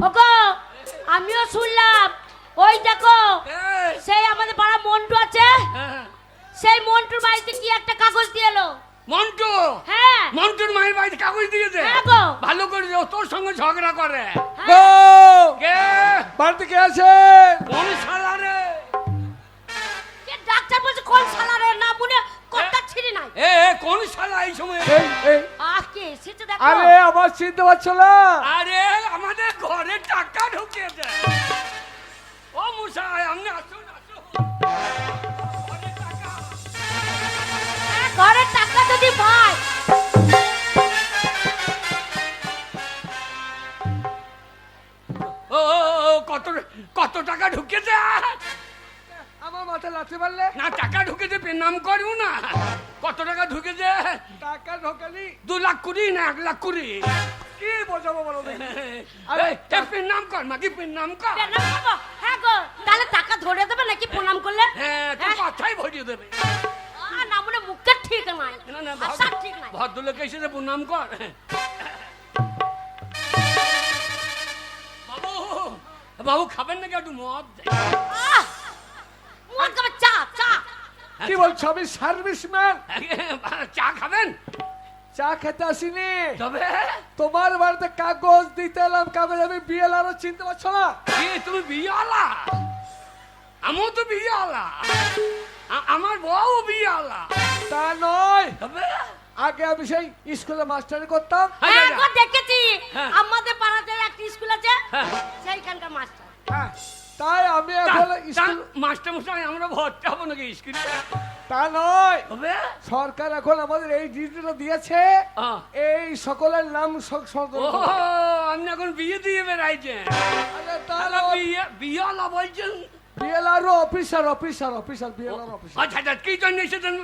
ওগো আমিও শুনলাম, ওই দেখো সেই আমাদের পাড়া মন্টু আছে, সেই মন্টুর বাড়িতে কি একটা কাগজ দিয়ে এলো। মন্টু? হ্যাঁ, মন্টুর মায়ের বাড়িতে কাগজ দিয়েছে? হ্যাঁ গো। ভালো করে যাও, তোর সঙ্গে ঝগড়া করে। গো কে বাড়িতে কে আছে? কোন শালা রে? কে ডাক্তার বলছে কোন শালা রে, না মনে কথা ছিড়ি নাই। এ কোন শালা এই সময়? এই কে এসেছে দেখো। আরে আমার চিনতে পারছো না? আরে আমাদের ঘরে টাকা ঢুকিয়েছে। ও মুসাই, আপনি আসুন আসুন। ঘরে টাকা। ঘরের টাকা যদি পাই। ও কত কত টাকা ঢুকেছে? আমার মাথায় লাথি মারলে? না টাকা ঢুকেছে, নাম করবো না। কত টাকা ঢুকেছে? টাকা ঢোকালি 2 লাখ 20 না 1 লাখ 20? কি বোঝাবো বলো দেখি? নাম কর মাগি, নাম কর। প্রণাম করবো? হ্যাঁ গো, তাহলে টাকা ধরে দেবে নাকি প্রণাম করলে? হ্যাঁ, তোর কথাই ভরিয়ে দেবে। না মনে মুখটা ঠিক নাই, না না, আশা ঠিক নাই। ভদ্রলোক এসে প্রণাম কর। বাবু বাবু খাবেন নাকি একটু মদ? মদ খাবে, চা চা। কি বলছো? আমি সার্ভিসম্যান, চা খাবেন? চা খেতে আসিনি। তবে তোমার বাড়িতে কাগজ দিতে এলাম, কাগজ। আমি বিএলআরও চিনতে পারছো না? কি তুমি বিয়েওয়ালা? আমিও তো বিয়েওয়ালা, আমার বউ বিয়েওয়ালা। তা নয়, তবে আগে আমি সেই স্কুলে মাস্টারি করতাম। হ্যাঁ গো, দেখেছি হ্যাঁ। আমাদের পাড়াতে একটা স্কুল আছে, হ্যাঁ। সেইখানকার মাস্টার। হ্যাঁ, তাই আমি এখন স্কুল। মাস্টার মশাই আমরা ভর্তি হবো নাকি স্কুলে? তা নয়, তবে সরকার এখন আমাদের এই ডিউটিটা দিয়েছে, এই সকলের নাম ও সংশোধন। আপনি এখন বিয়ে দিয়ে বেড়াইছেন? আরে তাহলে বিয়েওয়ালা বলছেন? BLR officer, officer, officer, BLR officer. আচ্ছা আচ্ছা, কি জন্য এসেছেন?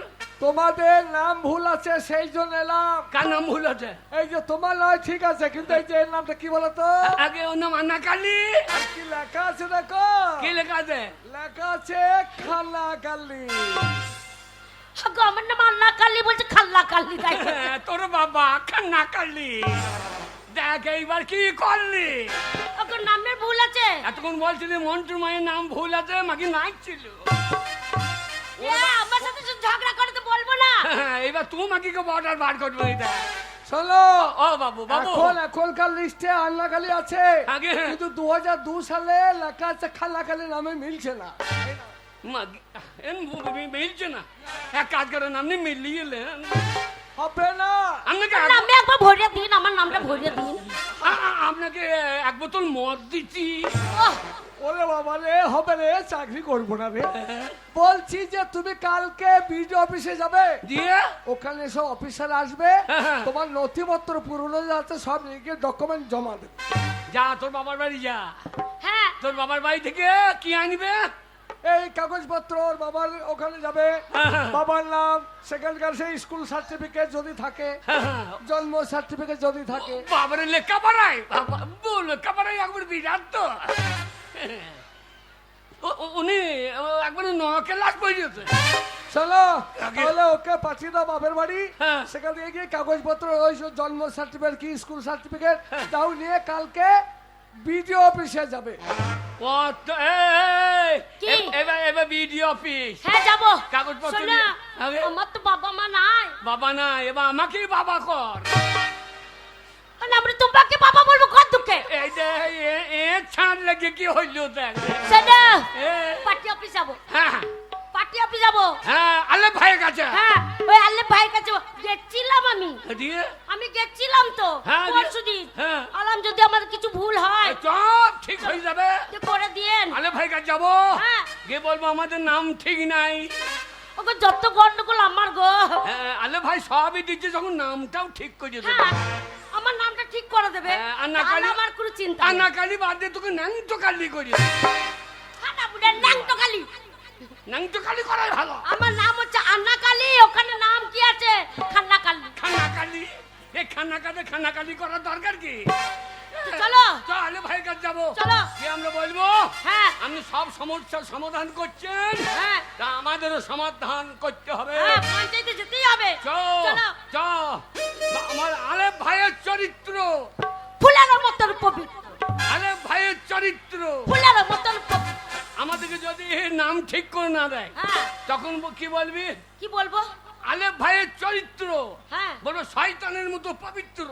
তোমাদের নাম ভুল আছে, সেই জন্য এলাম। কার নাম ভুল আছে? এই যে তোমার নয় ঠিক আছে, কিন্তু এই যে এর নামটা কি বলো তো? আগে ওর নাম আন্না কালী। আর কি লেখা আছে দেখো? কি লেখা আছে? লেখা আছে খালা কালী। গো, আমার নাম আল্লাহ কালী বলছে খাল্লা কালী। তাই তোর বাবা খান্না কালী। দেখ এইবার কি করলি? ওকে নামের ভুল আছে। এতক্ষণ বলছিলি মন্টুর মায়ের নাম ভুল আছে, মাকে নাচছিল। আমার সাথে শুধু ঝগড়া করে তো বলবো না। এইবার তুই মাকিকে বর্ডার বার করবে। এটা শোনো, ও বাবু বাবু, এখনকার লিস্টে আল্লাহ কালী আছে, আগে কিন্তু 2002 সালে লেখা আছে খালা কালী, নামে মিলছে না। মিলছে না। এক কাজ করেন, আপনি মিলিয়ে এলেন হবে না। আপনাকে নামে একবার ভরিয়ে দিন, আমার নামটা ভরিয়ে দিন। আপনাকে 1 বোতল মদ দিচ্ছি। ওরে বাবা রে, হবে রে, চাকরি করবো না রে। বলছি যে তুমি কালকে বিডিও অফিসে যাবে, দিয়ে ওখানে সব অফিসার আসবে, তোমার নথিপত্র পুরনো যাতে সব লিখে ডকুমেন্ট জমা দেবে। যা তোর বাবার বাড়ি যা। হ্যাঁ, তোর বাবার বাড়ি থেকে কি আনবে? এই কাগজপত্র ওর বাবার ওখানে যাবে, বাবার নাম, সেখানকার সেই স্কুল সার্টিফিকেট যদি থাকে, জন্ম সার্টিফিকেট যদি থাকে। বাবারে লেখাপড়ায় লেখাপড়ায় একবার বিরাট তো। উনি একবার 9 ক্লাস পড়িয়েছে। চলো তাহলে ওকে পাঠিয়ে দাও বাপের বাড়ি, হ্যাঁ। সেখান থেকে গিয়ে কাগজপত্র, ওই সব জন্ম সার্টিফিকেট কি স্কুল সার্টিফিকেট তাও নিয়ে কালকে বিডিও অফিসে যাবে। ও তো কি? এবার বিডিও অফিস। হ্যাঁ যাবো। কাগজপত্র শোনো, নিয়ে- আগে। আমার তো বাবা মা নাই। বাবা না, এবার আমাকেই বাবা কর। আমরা তোমাকে বাবা বলবো কত দুঃখে। এই যে ছাড় লেগে কি হইল দেখ। শোনো, এ, পার্টি অফিস যাবো, হ্যাঁ পার্টি অফিস যাবো। হ্যাঁ, আলে ভাইয়ের কাছে। হ্যাঁ, ওই আল্লাহ ভাইয়ের কাছে গেছিলাম আমি। দিয়ে আমি গেছিলাম তো হ্যাঁ, পরশুদিন। হ্যাঁ। আলাম যদি আমার কিছু ভুল হয় সব ঠিক হয়ে যাবে। তো করে দিয়েন। আলে ভাইয়ের কাছে যাবো, হ্যাঁ। গিয়ে বলবো আমাদের নাম ঠিক নাই। ওকে যত গন্ডগোল আমার গো। হ্যাঁ, আলে ভাই সবই দিচ্ছে, যখন নামটাও ঠিক করে দেবে। হ্যাঁ, আমার নামটা ঠিক করে দেবে। হ্যাঁ, আন্না তাহলে কালী- আমার কোনো চিন্তা নেই। আন্না কালী বাদ দিয়ে তোকে ন্যাং তো কালি করি। খানা বুড়া নাং তো কালি। ন্যাং তো কালি করাই ভালো। আমার নাম হচ্ছে আন্না কালী, ওখানে নাম কি আছে? খান্না কালী। খানা কালি, এই খানা কালি করার দরকার কি? চলো চলে ভাই কাছে যাবো। চলো। গিয়ে আমরা বলবো হ্যাঁ আপনি সব সমস্যার সমাধান করছেন, হ্যাঁ তা আমাদেরও সমাধান করতে হবে। হ্যাঁ, পঞ্চায়েতে যেতেই হবে। চলো। আমার আলেপ ভাইয়ের চরিত্র, ফুলের মতো পবিত্র। আলেপ ভাই চরিত্র। ফুলের মতন আমাদেরকে যদি নাম ঠিক করে না দেয় হ্যাঁ তখন কি বলবি? কি বলবো? আলেফ ভাইয়ের চরিত্র হ্যাঁ বড় শয়তানের মতো পবিত্র।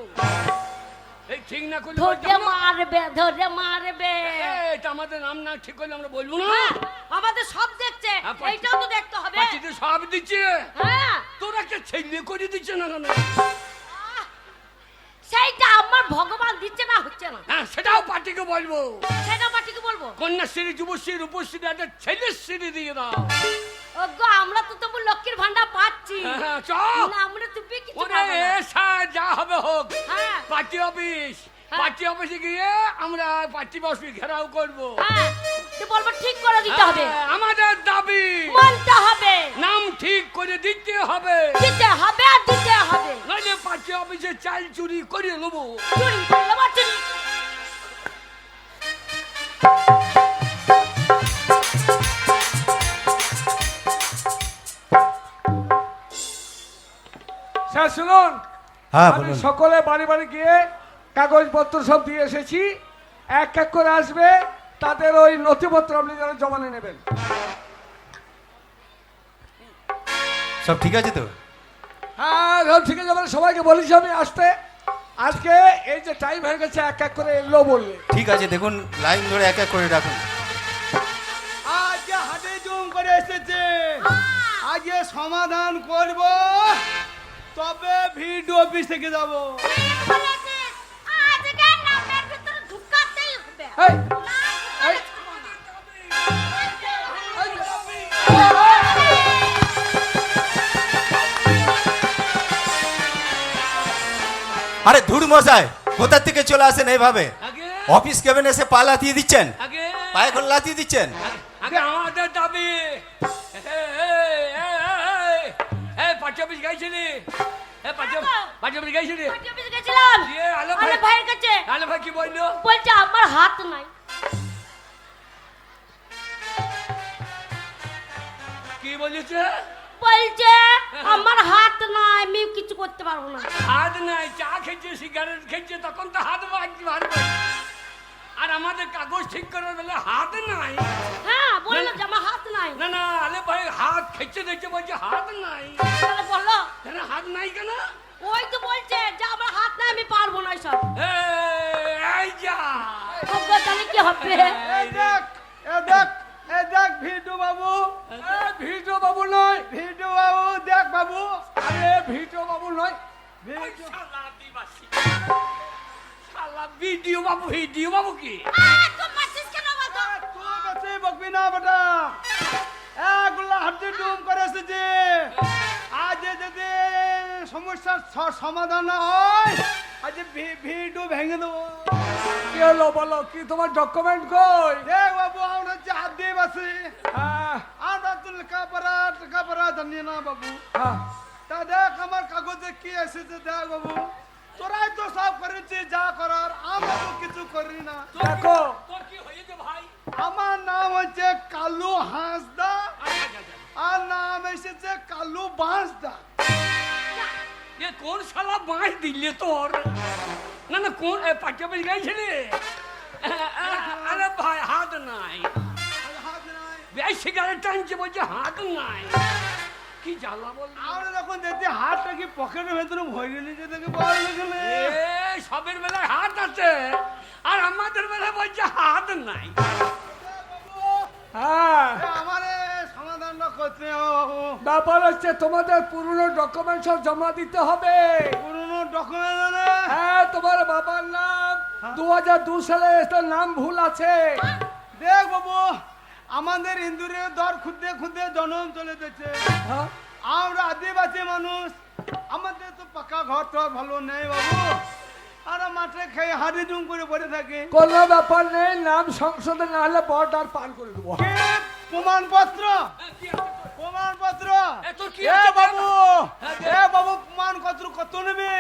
এই ঠিক না করলে ধরে মারবে, ধরে মারবে। এটা আমাদের নাম না ঠিক করলে আমরা বলবো না। হ্যাঁ, আমাদের সব দেখছে, হ্যাঁ, পাচ্ছি। এইটাও তো দেখতে হবে। পাচ্ছিতে সব দিচ্ছে, হ্যাঁ তোরা কে ছেলে করে দিচ্ছে না কেন? সেইটা আমার ভগবান দিচ্ছে না, হচ্ছে না। হ্যাঁ সেটাও পার্টিকে বলবো। সেটা পাটিকে বলবো। কন্যাশ্রী, যুবশ্রী, রূপশ্রী, একটা ছেলের শ্রী দিয়ে দাও। ওগো আমরা তো তবু লক্ষ্মীর ভান্ডার পাচ্ছি হ্যাঁ, চল। না, আমরা তো কিছু ওরে পাবো না। এসা যা হবে হোক, হ্যাঁ পার্টি অফিস, হ্যাঁ। পার্টি অফিসে গিয়ে আমরা পার্টি অফিস ঘেরাও করবো। হ্যাঁ তো বলবো ঠিক করে দিতে হবে, হ্যাঁ, আমাদের দাবি মানতে হবে, নাম ঠিক করে দিতে হবে, দিতে হবে আর দিতে হবে। নইলে পার্টি অফিসে চাল চুরি করে নেবো। চুরি করলে বা চুরি। স্যার শুনুন, হ্যাঁ আমি বলুন। সকলে বাড়ি বাড়ি গিয়ে কাগজপত্র সব দিয়ে এসেছি। এক এক করে আসবে, তাদের ওই নথিপত্র আপনি যেন জমা নিয়ে নেবেন। সব ঠিক আছে তো? হ্যাঁ সব ঠিক আছে, মানে সবাইকে বলেছি আমি আসতে। আজকে এই যে টাইম হয়ে গেছে, এক এক করে এলো বললে। ঠিক আছে, দেখুন লাইন ধরে এক এক করে রাখুন। আজকে হাতে জুম করে এসেছে, আজকে সমাধান করব, তবে ভিডিও অফিস থেকে যাব। আজকে নামের ভিতরে ঢুকাতেই হবে। এই, না এই, আরে ধুর মশাই, কোথা থেকে চলে আসেন এইভাবে? আগে অফিস কেবিনে এসে পা লাতিয়ে দিচ্ছেন, আগে পায়ে করে লাতিয়ে দিচ্ছেন। আগে আমাদের দাবি। পার্টি অফিস গাইছিলি? পার্টি অফিস গাইছিলি? পার্টি অফিসে গেছিলাম, দিয়ে আলেফ আলেফ ভাইয়ের কাছে। আলেফ ভাই কি বললো? বলছে আমার হাত নাই। কি বলেছে? বলছে আমার হাত নাই, আমি কিছু করতে পারবো না। হাত নাই, চা খেয়েছে, সিগারেট খেয়েছে, তখন তো হাত বাড়বে। আর আমাদের কাগজ ঠিক করার বেলা হাত নাই। হ্যাঁ বললো যে আমার হাত নাই। না না, আলে ভাই হাত খেয়েছে দেখছে, বলছে হাত নাই। তাহলে বললো কেন হাত নাই কেন? ওই তো বলছে যে আমার হাত নাই, আমি পারবো না সব। এই যা জানি কি হবে। এই দেখ, এ দেখ, এ দেখ ভিডিও বাবু, ভিডিও বাবু নয়, ভিডিও বাবু, দেখ বাবু, আরে ভিডিও বাবু নয়, ওই শালা আদিবাসী। শালা ভিডিও বাবু, ভিডিও বাবু কি? তুই মারছিস কেন বলতো? তুই বেশি বকবি না বেটা। এগুলা হাতে জুম করে এসেছে, আজ যদি সমস্যার সমাধান না হয়, আজ ভিডিও ভেঙে দেবো। কি হলো বলো, কি তোমার ডকুমেন্ট কই? দেখ বাবু, আমরা হচ্ছে আদিবাসী, হ্যাঁ, আমরা তো লেখাপড়া জানি না বাবু। হ্যাঁ, তা দেখ আমার কাগজে কি এসেছে, দেখ বাবু, তোরাই তো সব করেছিস যা করার, আমরা তো কিছু করি না। দেখো তোর কি হয়েছে ভাই? আমার নাম হচ্ছে কালু হাঁসদা, আর নাম এসেছে কালু বাঁশদা। এ কোন শালা বাঁশ দিলে তোর? না না, কোন পার্টি অফিস গাইছিলি? আরে ভাই হাত নাই, আর হাত নাই। বেশ সিগারেট টানছে, বলছে হাত নাই। কি জ্বালা বল। আমরা যখন দেখছি হাতটা কি পকেটের ভেতরে ভরে নিয়েছে, দেখে বল গেলে সবের বেলায় হাত আছে, আর আমাদের বেলায় বলছে হাত নাই। হ্যাঁ, আমার সমাধানটা করতে হবে বাবু। ব্যাপার হচ্ছে তোমাদের পুরনো ডকুমেন্ট সব জমা দিতে হবে। পুরোনো ডকুমেন্ট হ্যাঁ, তোমার বাবার নাম 2002 সালে তার নাম ভুল আছে। দেখ বাবু, আমাদের ইন্দুরের দর খুঁজতে খুঁজতে জনম চলে যাচ্ছে। হ্যাঁ, আমরা আদিবাসী মানুষ, আমাদের তো পাকা ঘর তো আর ভালো নেই বাবু, আর মাঠে খেয়ে হাড়ি জুম করে পড়ে থাকে। কোনো ব্যাপার নেই, নাম সংশোধন না হলে বর্ডার পার করে দেবো। কি প্রমাণপত্র? প্রমাণপত্র? এ তোর কি এ আছে? বাবু, হ্যাঁ, এ বাবু, প্রমাণপত্র কত নেবে?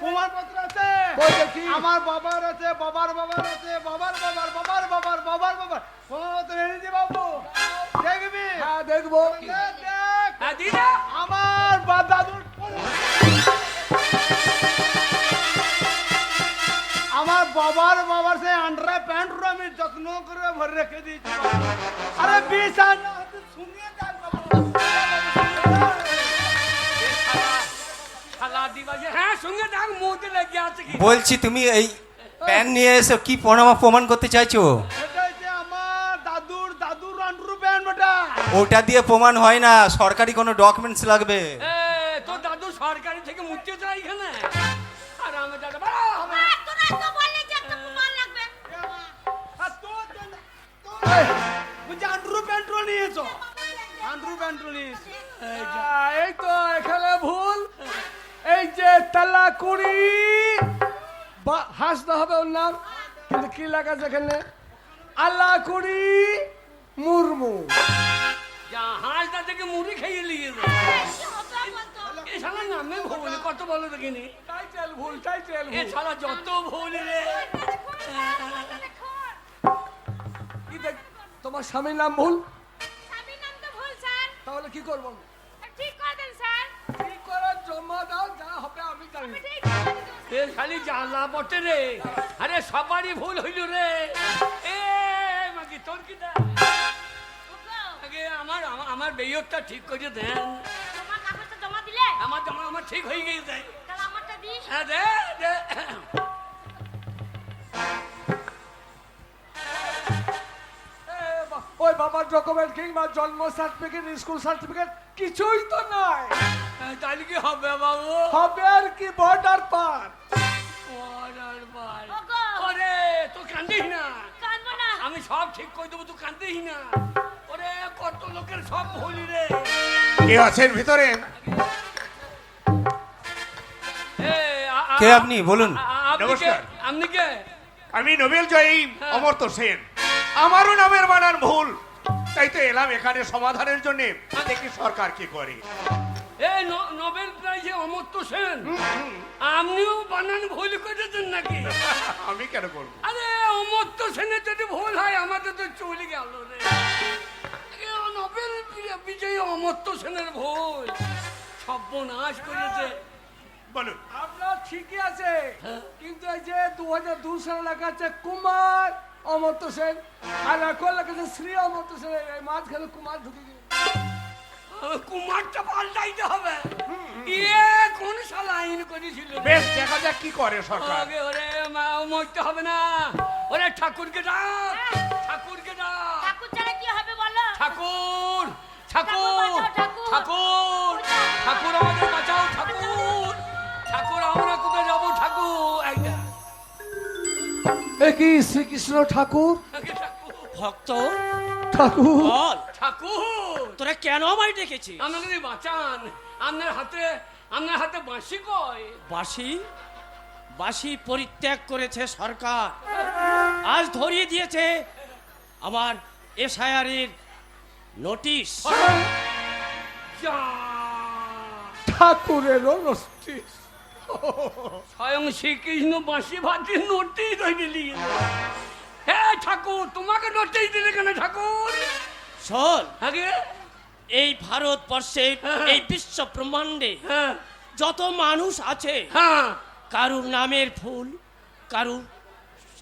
প্রমাণপত্র আছে? কই দেখি। আমার বাবার আছে, বাবার বাবার আছে, বাবার বাবার বাবার বাবার বাবার বাবার প্রমাণপত্র এনেছি বাবু, দেখবি? হ্যাঁ, দেখবো। দেখ, দেখ, হ্যাঁ, দিদা। আমার দাদুর আমার বাবার সেই আন্ডার প্যান্ট আমি যত্ন করে ভরে রেখে দিয়েছি আরে 20 আনা শুনিয়ে যাক শালা দিবাজে হ্যাঁ সঙ্গে ডাক মুহূর্তে লেগে আছে কি বলছি তুমি এই প্যান নিয়ে এসে কি প্রমাণ করতে চাইছো? এটা হচ্ছে আমার দাদুর আন্ডার প্যান্ট বেটা ওটা দিয়ে প্রমাণ হয় না, সরকারি কোনো ডকুমেন্টস লাগবে। এ, তোর দাদু সরকারি থেকে মুক্তি চাই এখানে আর আমি দাদা তোরা তো বললে যে একটা প্রমাণ লাগবে। আর তোর জন্য বুঝি আন্ডার প্যান্ট নিয়েছো আন্ডার প্যান্ট নিয়েছো এই তো এখানে ভুল। এই যে তালা কুড়ি হাসতে হবে ওর নাম, কিন্তু কি লেখা আছে এখানে? আল্লাহ কুড়ি মুর্মু। যা হাঁসটা থেকে মুড়ি খেয়ে নিয়ে কি হবে বলতো? এ শালা নামে ভুল কত বলো দেখিনি টাইটেল ভুল, টাইটেল এ ভুল। শালা যত ভুল রে কি দেখ, তোমার স্বামীর নাম ভুল, স্বামীর নাম তো ভুল স্যার। তাহলে কি করবো? ঠিক করে দেন স্যার। কি করে জমা দাও, যা হবে আমি জানি। ঠিক করে দেন। এ খালি জানলা বটে রে আরে সবারই ভুল হইল রে এ মাগি তোর কি দা ওগো, আগে আমার বেয়কটা ঠিক করে দেন তোমার কাগজটা জমা দিলে? আমার ঠিক হয়ে গেছে তাহলে আমারটা দিস। হ্যাঁ দে দে ওই বাবার ডকুমেন্ট কিংবা জন্ম সার্টিফিকেট, স্কুল সার্টিফিকেট কিছুই তো নাই। তাহলে কি হবে বাবু হবে আর কি, বর্ডার পার। ওরে ভাই ওগো। ওরে তো কান্দিস না কাঁদবো না। আমি সব ঠিক করে দেবো তুই কান্দিস না ওরে কত লোকের সব ভুলি রে কে আছেন ভিতরে? এ, কে আপনি বলুন? আপনি কে? নমস্কার। আপনি কে আমি নোবেল জয়ী হ্যাঁ। অমর্ত্য সেন। আমারও নামের বানান ভুল, তাই তো এলাম এখানে সমাধানের জন্য। দেখি সরকার কি করে। এই নোবেল প্রাইজে অমর্ত্য সেন আপনিও বানান ভুল করেছেন নাকি আমি কেন করবো? আরে অমর্ত্য সেনের যদি ভুল হয় আমাদের তো চলে গেল রে এ, নোবেল বিজয়ী অমর্ত্য সেনের ভুল সর্বনাশ করেছে বলুন। আপনার ঠিকই আছে, কিন্তু এই যে 2002 সালে লেখা আছে কুমার অমর্ত্য সেন, আর এখন লেখা আছে শ্রী অমর্ত্য সেন। এই মাঝখানে কুমার ঢুকে গেছে। কুমারটা পাল্টাইতে হবে ইয়ে কোন শালা আইন করেছিল বেশ, দেখা যাক কি করে সরকার। আগে ওরে মা মরতে হবে না ওরে ঠাকুরকে ডাক ঠাকুরকে ডাক ঠাকুর ছাড়া কি হবে বলো? ঠাকুর ঠাকুর ঠাকুর বাঁচাও, ঠাকুর। ঠাকুর ঠাকুর আমাদের বাঁচাও ঠাকুর ঠাকুর আমরা কোথায় যাবো ঠাকুর একটা এ কি শ্রীকৃষ্ণ ঠাকুর? আগে ঠাকুর ভক্ত ঠাকুর বল, ঠাকুর তোরা কেন আমায় ডেকেছিস? আমাকে বাঁচান আপনার হাতে বাঁশি কয় বাসি পরিত্যাগ করেছে সরকার, আজ ধরিয়ে দিয়েছে আমার এসআইআরের নোটিশ। যা ঠাকুরেরও নষ্টিস। স্বয়ং শ্রীকৃষ্ণ বাঁশি ভাতে নোটিশ ধরে নিয়ে হ্যাঁ ঠাকুর তোমাকে নোটিশ দিলে কেন ঠাকুর শোন, আগে এই ভারতবর্ষে এই বিশ্ব ব্রহ্মাণ্ডে হ্যাঁ যত মানুষ আছে হ্যাঁ কারুর নামের ভুল, কারুর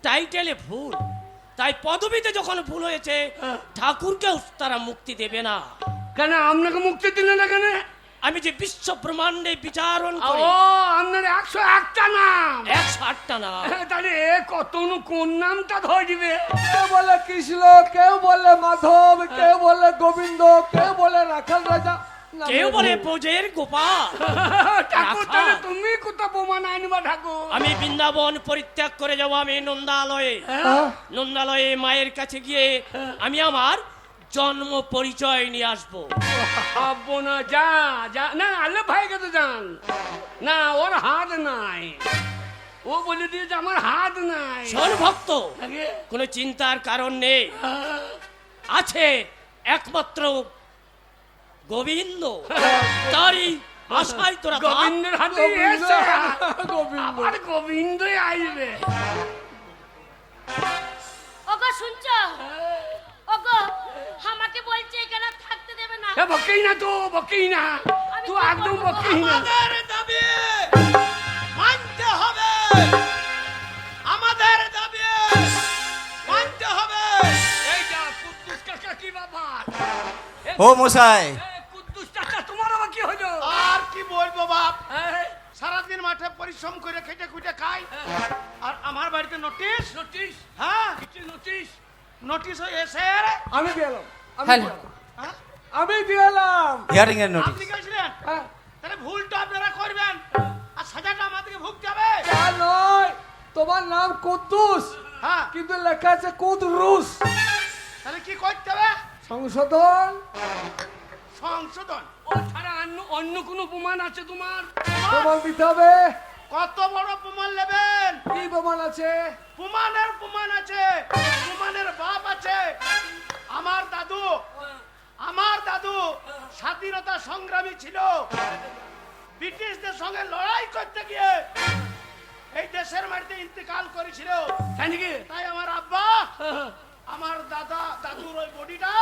টাইটেলে ভুল, তাই পদবিতে যখন ভুল হয়েছে ঠাকুরকেও তারা মুক্তি দেবে না। কেন আপনাকে মুক্তি দিলে না কেন আমি যে বিশ্ব ব্রহ্মাণ্ডে বিচারণ ও করি, আপনার 101টা নাম 108টা না। তাহলে এ কত কোন নামটা ধরবে কেউ বলে কৃষ্ণ, কেউ বলে মাধব, কেউ বলে গোবিন্দ, কেউ বলে রাখাল রাজা, নামের কেউ বলে ভুল। বোঝের গোপাল। ঠাকুর রাখা। তাহলে তুমি কোথা প্রমাণ আনবা ঠাকুর আমি বৃন্দাবন পরিত্যাগ করে যাব, আমি নন্দালয়ে হ্যাঁ? নন্দালয়ে মায়ের কাছে গিয়ে আমি আমার জন্ম পরিচয় নিয়ে আসবো। ভাববো না যা যা না আলে ভাইকে তো যান না ওর হাত নাই ও বলে দিয়েছে আমার হাত নাই শোন ভক্ত, আগে কোনো চিন্তার কারণ নেই, আছে একমাত্র গোবিন্দ, তারই আশায় তোরা ভাব। গোবিন্দের হাতে গোবিন্দ, এসে গোবিন্দ। আবার গোবিন্দই আসবে ওগো শুনছো? ওগো আমাকে বলছে এখানে থাকতে দেবে না। এ বকেই না তো বকেই না আমি তুই কি একদম করবো? বকেই না আমাদের দাবি মানতে হবে, আমাদের ও মশাই, কুদ্দুস চাচা তোমার আবার কি হলো? আর কি বলবো বাপ, এই, সারাদিন মাঠে পরিশ্রম করে খেটে খুটে খাই, আর আমার বাড়িতে নোটিশ। নোটিশ? হ্যাঁ, কিছু নোটিশ? নোটিশ হয়ে এসে আমি গেলাম, হ্যালো। হ্যাঁ? আমি গেলাম। হিয়ারিং এর নোটিশ। আপনি গেছিলেন, হ্যাঁ, তাহলে ভুলটা আপনারা করবেন আর সাজাটা আমাদেরকে ভুগতে হবে। তা নয়, তোমার নাম কুদ্দুস, হ্যাঁ, কিন্তু লেখা আছে কুদরুস। তাহলে কি করতে হবে? সংশোধন। সংশোধন। ও ছাড়া অন্য কোনো প্রমাণ আছে তোমার? প্রমাণ দিতে হবে। কত বড় প্রমাণ নেবেন? কি প্রমাণ আছে? প্রমাণ আছে, প্রমাণের বাপ আছে। আমার দাদু স্বাধীনতা সংগ্রামী ছিল। ব্রিটিশদের সঙ্গে লড়াই করতে গিয়ে এই দেশের মাটিতে ইন্তেকাল করেছিল। তাই নাকি? তাই আমার আব্বা আমার দাদুর ওই বডিটা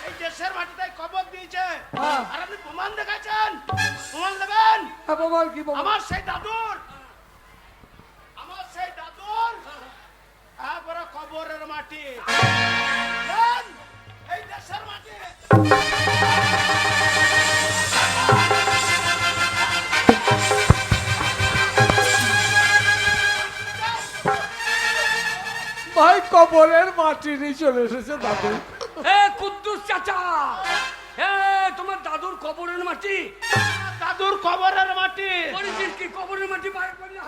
এই দেশের মাটিতে কবর দিয়েছে। হ্যাঁ। আর আপনি প্রমাণ দেখাচ্ছেন, প্রমাণ নেবেন? হ্যাঁ, প্রমাণ কি প্রমাণ? আমার সেই দাদুর একবারে কবরের মাটি, দেন, এই দেশের মাটি। ভাই কবরের মাটি নিয়ে চলে এসেছে দাদু। এ কুদ্দুস চাচা, এ তোমার দাদুর কবরের মাটি? দাদুর কবরের মাটি। পরিচিত কি কবরের মাটি বাইরে করলে?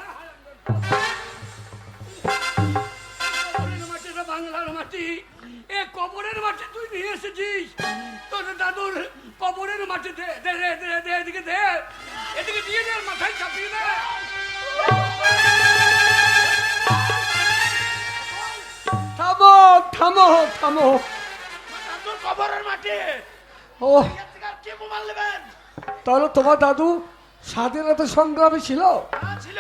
কবরের মাটি তো বাংলার মাটি। এ কবরের মাটি তুই নিয়ে এসেছিস? তোর দাদুর কবরের মাটি দে, দে দে দে দে, এদিকে দে, এদিকে দিয়ে দে, মাথায় চাপিয়ে দে। থামো থামো থামো। দাদুর কবরের মাটি। ও, এর থেকে আর কি প্রমাণ নেবেন? তাহলে তোমার দাদু স্বাধীনতা সংগ্রামী ছিল, হ্যাঁ, ছিল।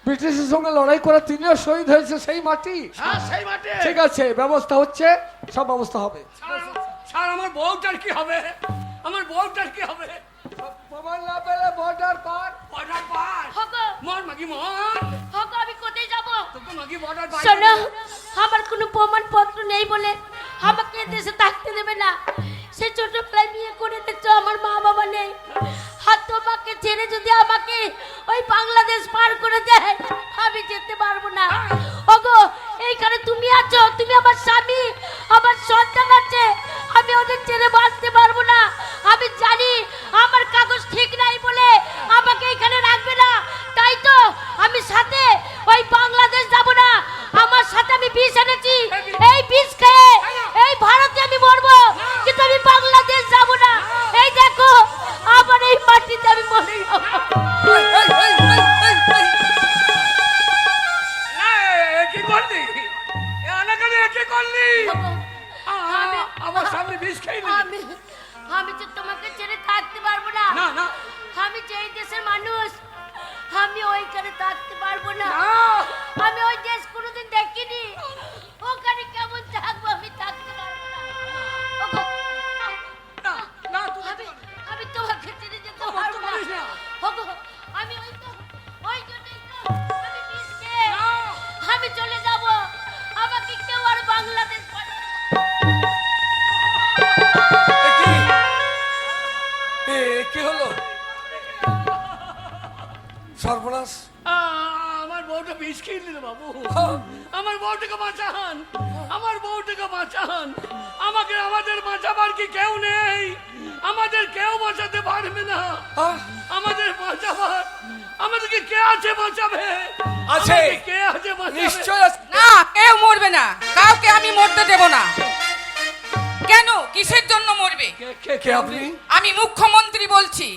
ব্রিটিশের সঙ্গে লড়াই করে তিনিও শহীদ হয়েছে সেই মাটি। হ্যাঁ, সেই মাটি। ঠিক আছে, ব্যবস্থা হচ্ছে, সব ব্যবস্থা হবে। স্যার আমার বউটার কি হবে? আমার বউটার কি হবে? প্রমাণ না পেলে বর্ডার পার। বর্ডার পার। হগো, মর মাগি মর। হগো, আমি কোথায় যাব? তোকে মাগি বর্ডার পার। শোনো, আমার কোনো প্রমাণপত্র নেই বলে আমাকে এ দেশে থাকতে দেবে না। সে ছোটবেলায় বিয়ে করে দিচ্ছ, আমার মা বাবা নেই। আর তোমাকে ছেড়ে যদি আমাকে ওই বাংলাদেশ পার করে দেয়, আমি যেতে পারবো না। ওগো, এইখানে তুমি আছো, তুমি আমার স্বামী, আমার সন্তান আছে, আমি ওদের ছেড়ে বাঁচতে পারবো না। আমি জানি আমার কাগজ ঠিক নাই বলে আমাকে এখানে রাখবে না, তাই তো আমি সাথে ওই বাংলাদেশ যাব না। আমার সাথে আমি বিষ এনেছি, এই বিষ খেয়ে এই ভারতে আমি মরবো, কিন্তু আমি বাংলাদেশ যাব না। এই দেখো, আমার এই মাটিতে আমি মরে যাবো। না, এ কি করলি? এ আনাকালে এ কি করলি? আমার সামনে বিষ খেয়ে নিলি। আমি তো তোমাকে ছেড়ে থাকতে পারবো না। না না আমি যেই দেশের মানুষ, আমি ওইখানে থাকতে পারবো না। না। আমি ওই দেশ কোনোদিন দেখিনি, ওখানে কেমন থাকবো আমি থাকতে পারবো না। ওগো, না, না, তুই আমি তোমাকে ছেড়ে যেতে ও, পারবো না। করিস না। ওগো, আমি ওই জন্যই তো আমি বিষ খেয়ে না। আমি চলে যাব। আমাকে কেউ আর বাংলাদেশ পাঠাবে না। এ কি? এ কি হলো? সর্বনাশ। আমার বউটা বিষ খেয়ে নিল বাবু। আমার বউটাকে বাঁচান, আমার বউটাকে বাঁচান। আমাদের বাঁচাবার কি কেউ নেই? আমাদের কেউ বাঁচাতে পারবে না। আমাদের বাঁচাবার, আমাদেরকে কে আছে বাঁচাবে? আছে। আমাদেরকে কে আছে বাঁচাবে? নিশ্চয় আছে। না, কেউ মরবে না, কাউকে আমি মরতে দেব না। কেন, কিসের জন্য মরবে? কে আপনি? আমি মুখ্যমন্ত্রী বলছি।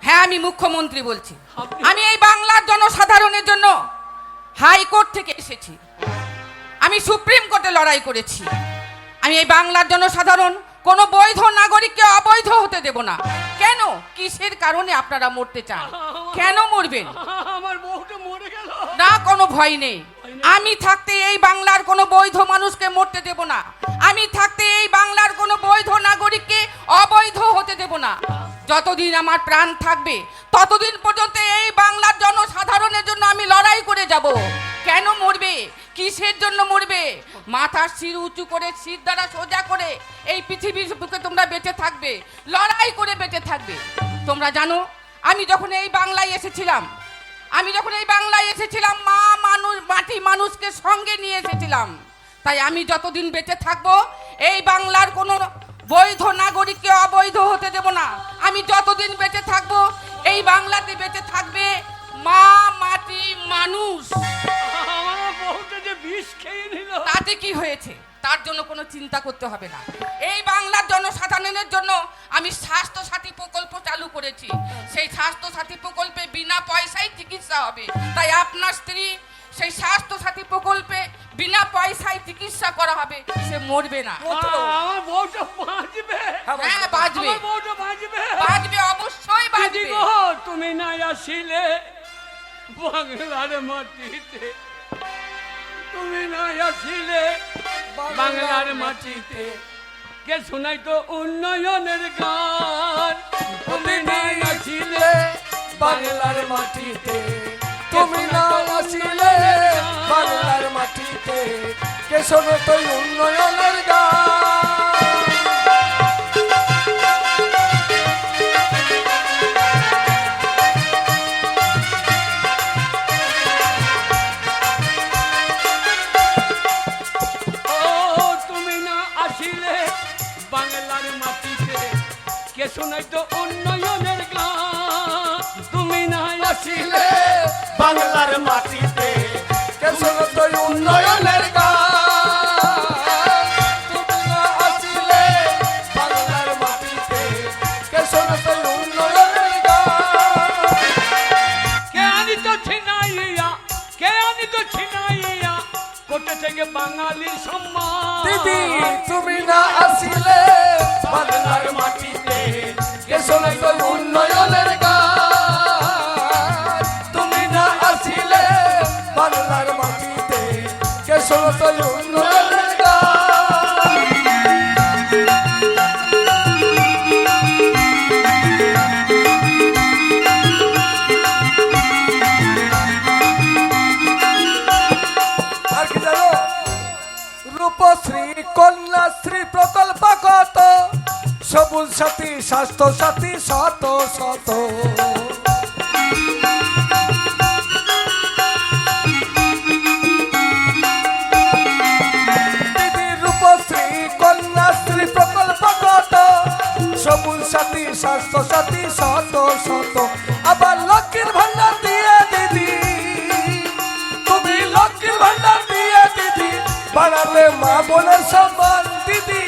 হ্যাঁ, আমি মুখ্যমন্ত্রী বলছি। আমি এই বাংলার জনসাধারণের জন্য হাইকোর্ট থেকে এসেছি। আমি সুপ্রিম কোর্টে লড়াই করেছি। আমি এই বাংলার জনসাধারণ কোনো বৈধ নাগরিককে অবৈধ হতে দেব না। কেন, কিসের কারণে আপনারা মরতে চান? কেন মরবেন? আমার বউটা মরে গেল। না, কোনো ভয় নেই। আমি থাকতে এই বাংলার কোনো বৈধ মানুষকে মরতে দেব না। আমি থাকতে এই বাংলার কোনো বৈধ নাগরিককে অবৈধ হতে দেব না। যতদিন আমার প্রাণ থাকবে ততদিন পর্যন্ত এই বাংলার জনসাধারণের জন্য আমি লড়াই করে যাব। কেন মরবে, কিসের জন্য মরবে? মাথার শির উঁচু করে, শির দ্বারা সোজা করে এই পৃথিবীর বুকে তোমরা বেঁচে থাকবে, লড়াই করে বেঁচে থাকবে। তোমরা জানো আমি যখন এই বাংলায় এসেছিলাম, মা মানুষ, মাটি মানুষকে সঙ্গে নিয়ে এসেছিলাম। তাই আমি যতদিন বেঁচে থাকবো এই বাংলার কোনো বৈধ নাগরিককে অবৈধ হতে দেব না। আমি যতদিন বেঁচে থাকবো এই বাংলাতে বেঁচে থাকবে মা, মাটি, মানুষ। আমার বউটা যে বিষ খেয়ে নিল। তাতে কি হয়েছে? তার জন্য কোনো চিন্তা করতে হবে না। এই বাংলার জনসাধারণের জন্য আমি স্বাস্থ্য সাথী প্রকল্প চালু করেছি। সেই স্বাস্থ্য সাথী প্রকল্পে বিনা পয়সায় চিকিৎসা হবে। তাই আপনার স্ত্রী সেই স্বাস্থ্য সাথী প্রকল্পে বিনা পয়সায় চিকিৎসা করা হবে, সে মরবে না। আমার বউটা বাঁচবে। হ্যাঁ, বাঁচবে, আমার বউটা বাঁচবে। বাঁচবে, অবশ্যই বাঁচবে। দিদি গো, তুমি না আসিলে বাংলার মাটিতে, তুমি না আসিলে বাংলার মাটিতে কে শোনাই তো উন্নয়নের গান। তুমি না আসিলে বাংলার মাটিতে, তুমি না আসিলে বাংলার মাটিতে, কে শোনো তো উন্নয়নের গান। ও তুমি না আসিলে বাংলার মাটিতে কে শোনাই তো উন্নয়নের গান। তুমি না আসিলে বাংলার মাটিতে, কে শোনো তো উন্নয়নের গান। তুমি না আসিলে বাংলার মাটিতে, কে শোনো তো উন্নয়নের গান। কে আনি তো ছিনাইয়া, কে আনি তো ছিনাইয়া কোথা থেকে বাঙালির সম্মান। দিদি তুমি না আসিলে বাংলার মাটিতে, কে শোনো তো উন্নয়নের গান। তুমি না আসিলে বাংলার মাটিতে, কে শোনো তো উন্নয়নের গান। আর কি জানো? রূপশ্রী, কন্যাশ্রী প্রকল্প কত, সবুজ সাথী, স্বাস্থ্য সাথী শত শত। দিদি রূপশ্রী, কন্যাশ্রী প্রকল্প কত, সবুজ সাথী, স্বাস্থ্য সাথী শত শত। আবার লক্ষ্মীর ভান্ডার দিয়ে দিদি, তুমি লক্ষ্মীর ভান্ডার দিয়ে দিদি বাড়ালে মা বোনের সম্মান। দিদি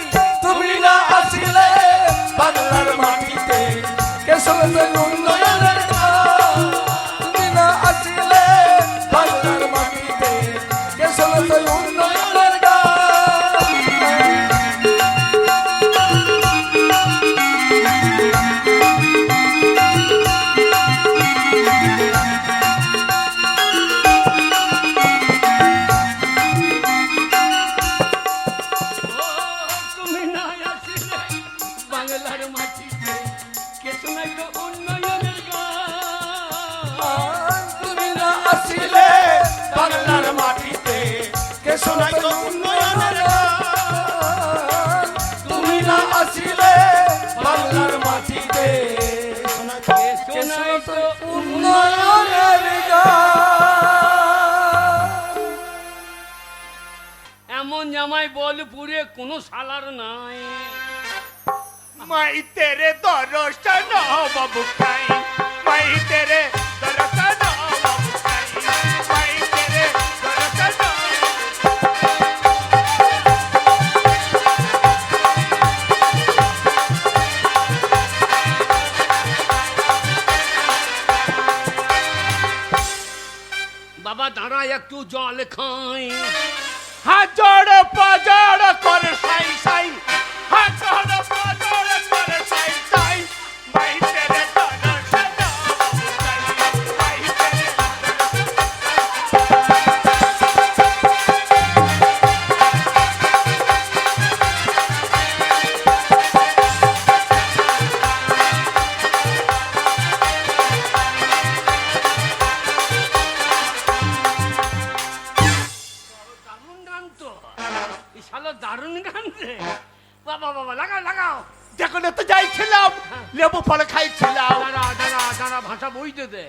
তুমি না আসিলে বাংলার মাটিতে, কে শোনে উন্নয়নের গান। তুমি না আসিলে বাংলার মাটিতে, কে শোনে উন্নয়নের গান। তুমি না আসিলে বাংলার মাটিতে কে শোনাই তো উন্নয়নের গান। তুমি না আসিলে বাংলার মাটিতে, কে শোনাই তো উন্নয়নের গান। তুমি না আসিলে বাংলার মাটিতে, কে শোনাই তো উন্নয়নের গান। এমন জামাই বলপুরে কোনো সালার নাই। মাই তেরে দরস্তান বাবু খাই, মাই তেরে দরস্তান বাবু খাই, মাই তেরে দরস্তান। বাবা দাঁড়া একটু জল খাই। হাজড় পাজড় করে সাই সাই, হাজড় পাজড় করে সাই সাই, মাই তেরে দরস্তান বাবু খাই, মাই তেরে শালা দারুণ গান রে। বাবা বাবা, লাগাও লাগাও। যেখানে তো যাইছিলাম লেবু ফল খাইছিলাম। দাঁড়া দাঁড়া দাঁড়া, ভাষা বইতে দে।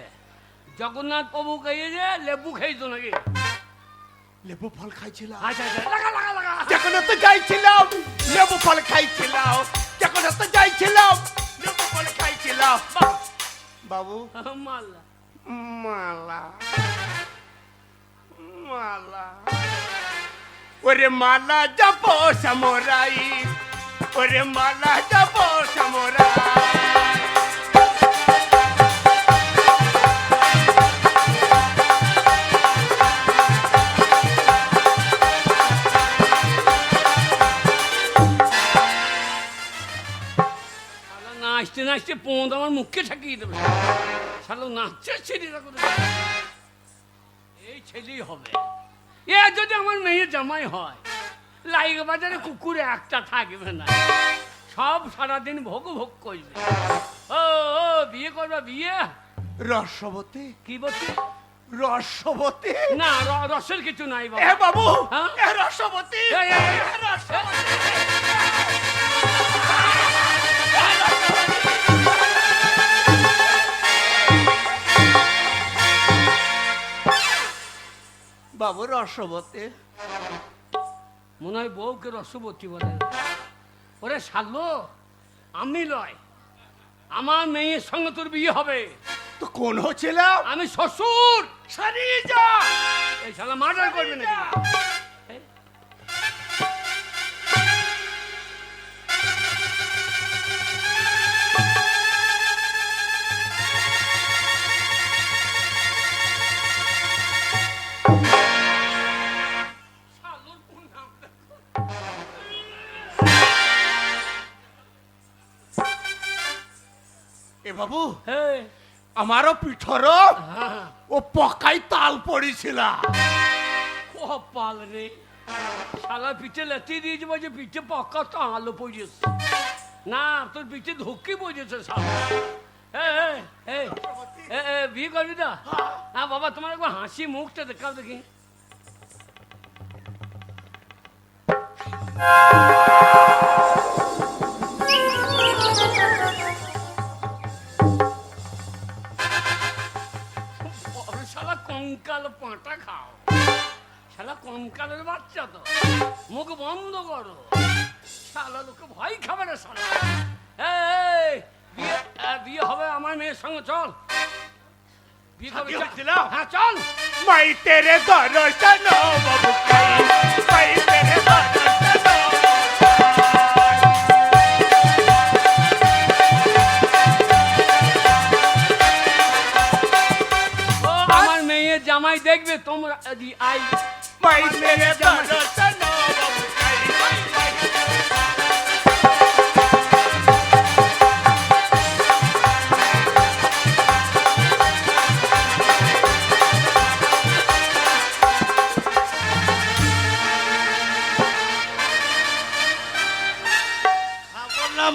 জগন্নাথ প্রভু খেয়ে যে লেবু খেয়েছো নাকি? লেবু ফল খাইছিলাম। আচ্ছা আচ্ছা, লাগা লাগা লাগা। যেখানে তো যাইছিলাম লেবু ফল খাইছিলাম। যেখানে তো যাইছিলাম লেবু ফল খাইছিলাম। বাবু মাল্লা মালা মালা, ওরে মালা যাব সমরাই, ওরে মালা যাব সমরাই। নাচতে নাচতে পোঁদ আমার মুখে ঠাকিয়ে দেবে। শালো নাচছে ছেলেরা করে। এই ছেলেই হবে। এ যদি আমার মেয়ে জামাই হয়, লাইগ বাজারে কুকুর একটা থাকবে না, সব সারাদিন ভোগ ভোগ করবে। ও ও, বিয়ে করবা বিয়ে? রসবতী কি বলছি? রসবতী না, রসের কিছু নাই এ বাবা। বাবু হ্যাঁ? এ রসবতী এই, এই, এই, এ রসবতী। বাবু রসবতী মনে হয় বউকে রসবতী বলে। ওরে শালো, আমি লয়, আমার মেয়ের সঙ্গে তোর বিয়ে হবে। তো কোন হচ্ছিলাম? আমি শ্বশুর। সারিয়ে যা। এই শালা মার্ডার করবে নাকি? এ বাবু হ্যাঁ আমারও পিঠর হ্যাঁ, ও পকাই তাল পড়েছিল। কপাল রে, শালা পিঠে লেতি দিয়ে যাবো যে পিঠে পক্কা তো আলো পড়েছে না, তোর পিঠে ধুকি পড়েছে শালা। বিয়ে করবি তো? হ্যাঁ বাবা, তোমার একবার হাসি মুখটা দেখাও দেখি। শালা কঙ্কাল পাঁটা খাও, শালা কঙ্কালের বাচ্চা তো, মুখ বন্ধ করো। শালা লোকে ভয় খাবে না শালা। এই, বিয়ে হবে আমার মেয়ের সঙ্গে, চল বিয়ে করবি? হ্যাঁ চল। মাই তেরে দর্শন বাবু কাই, মাই তেরে দর্শন। আমার মেয়ের জামাই দেখবে তোমরা আই। মাই তেরে দর্শন বাবু কাই।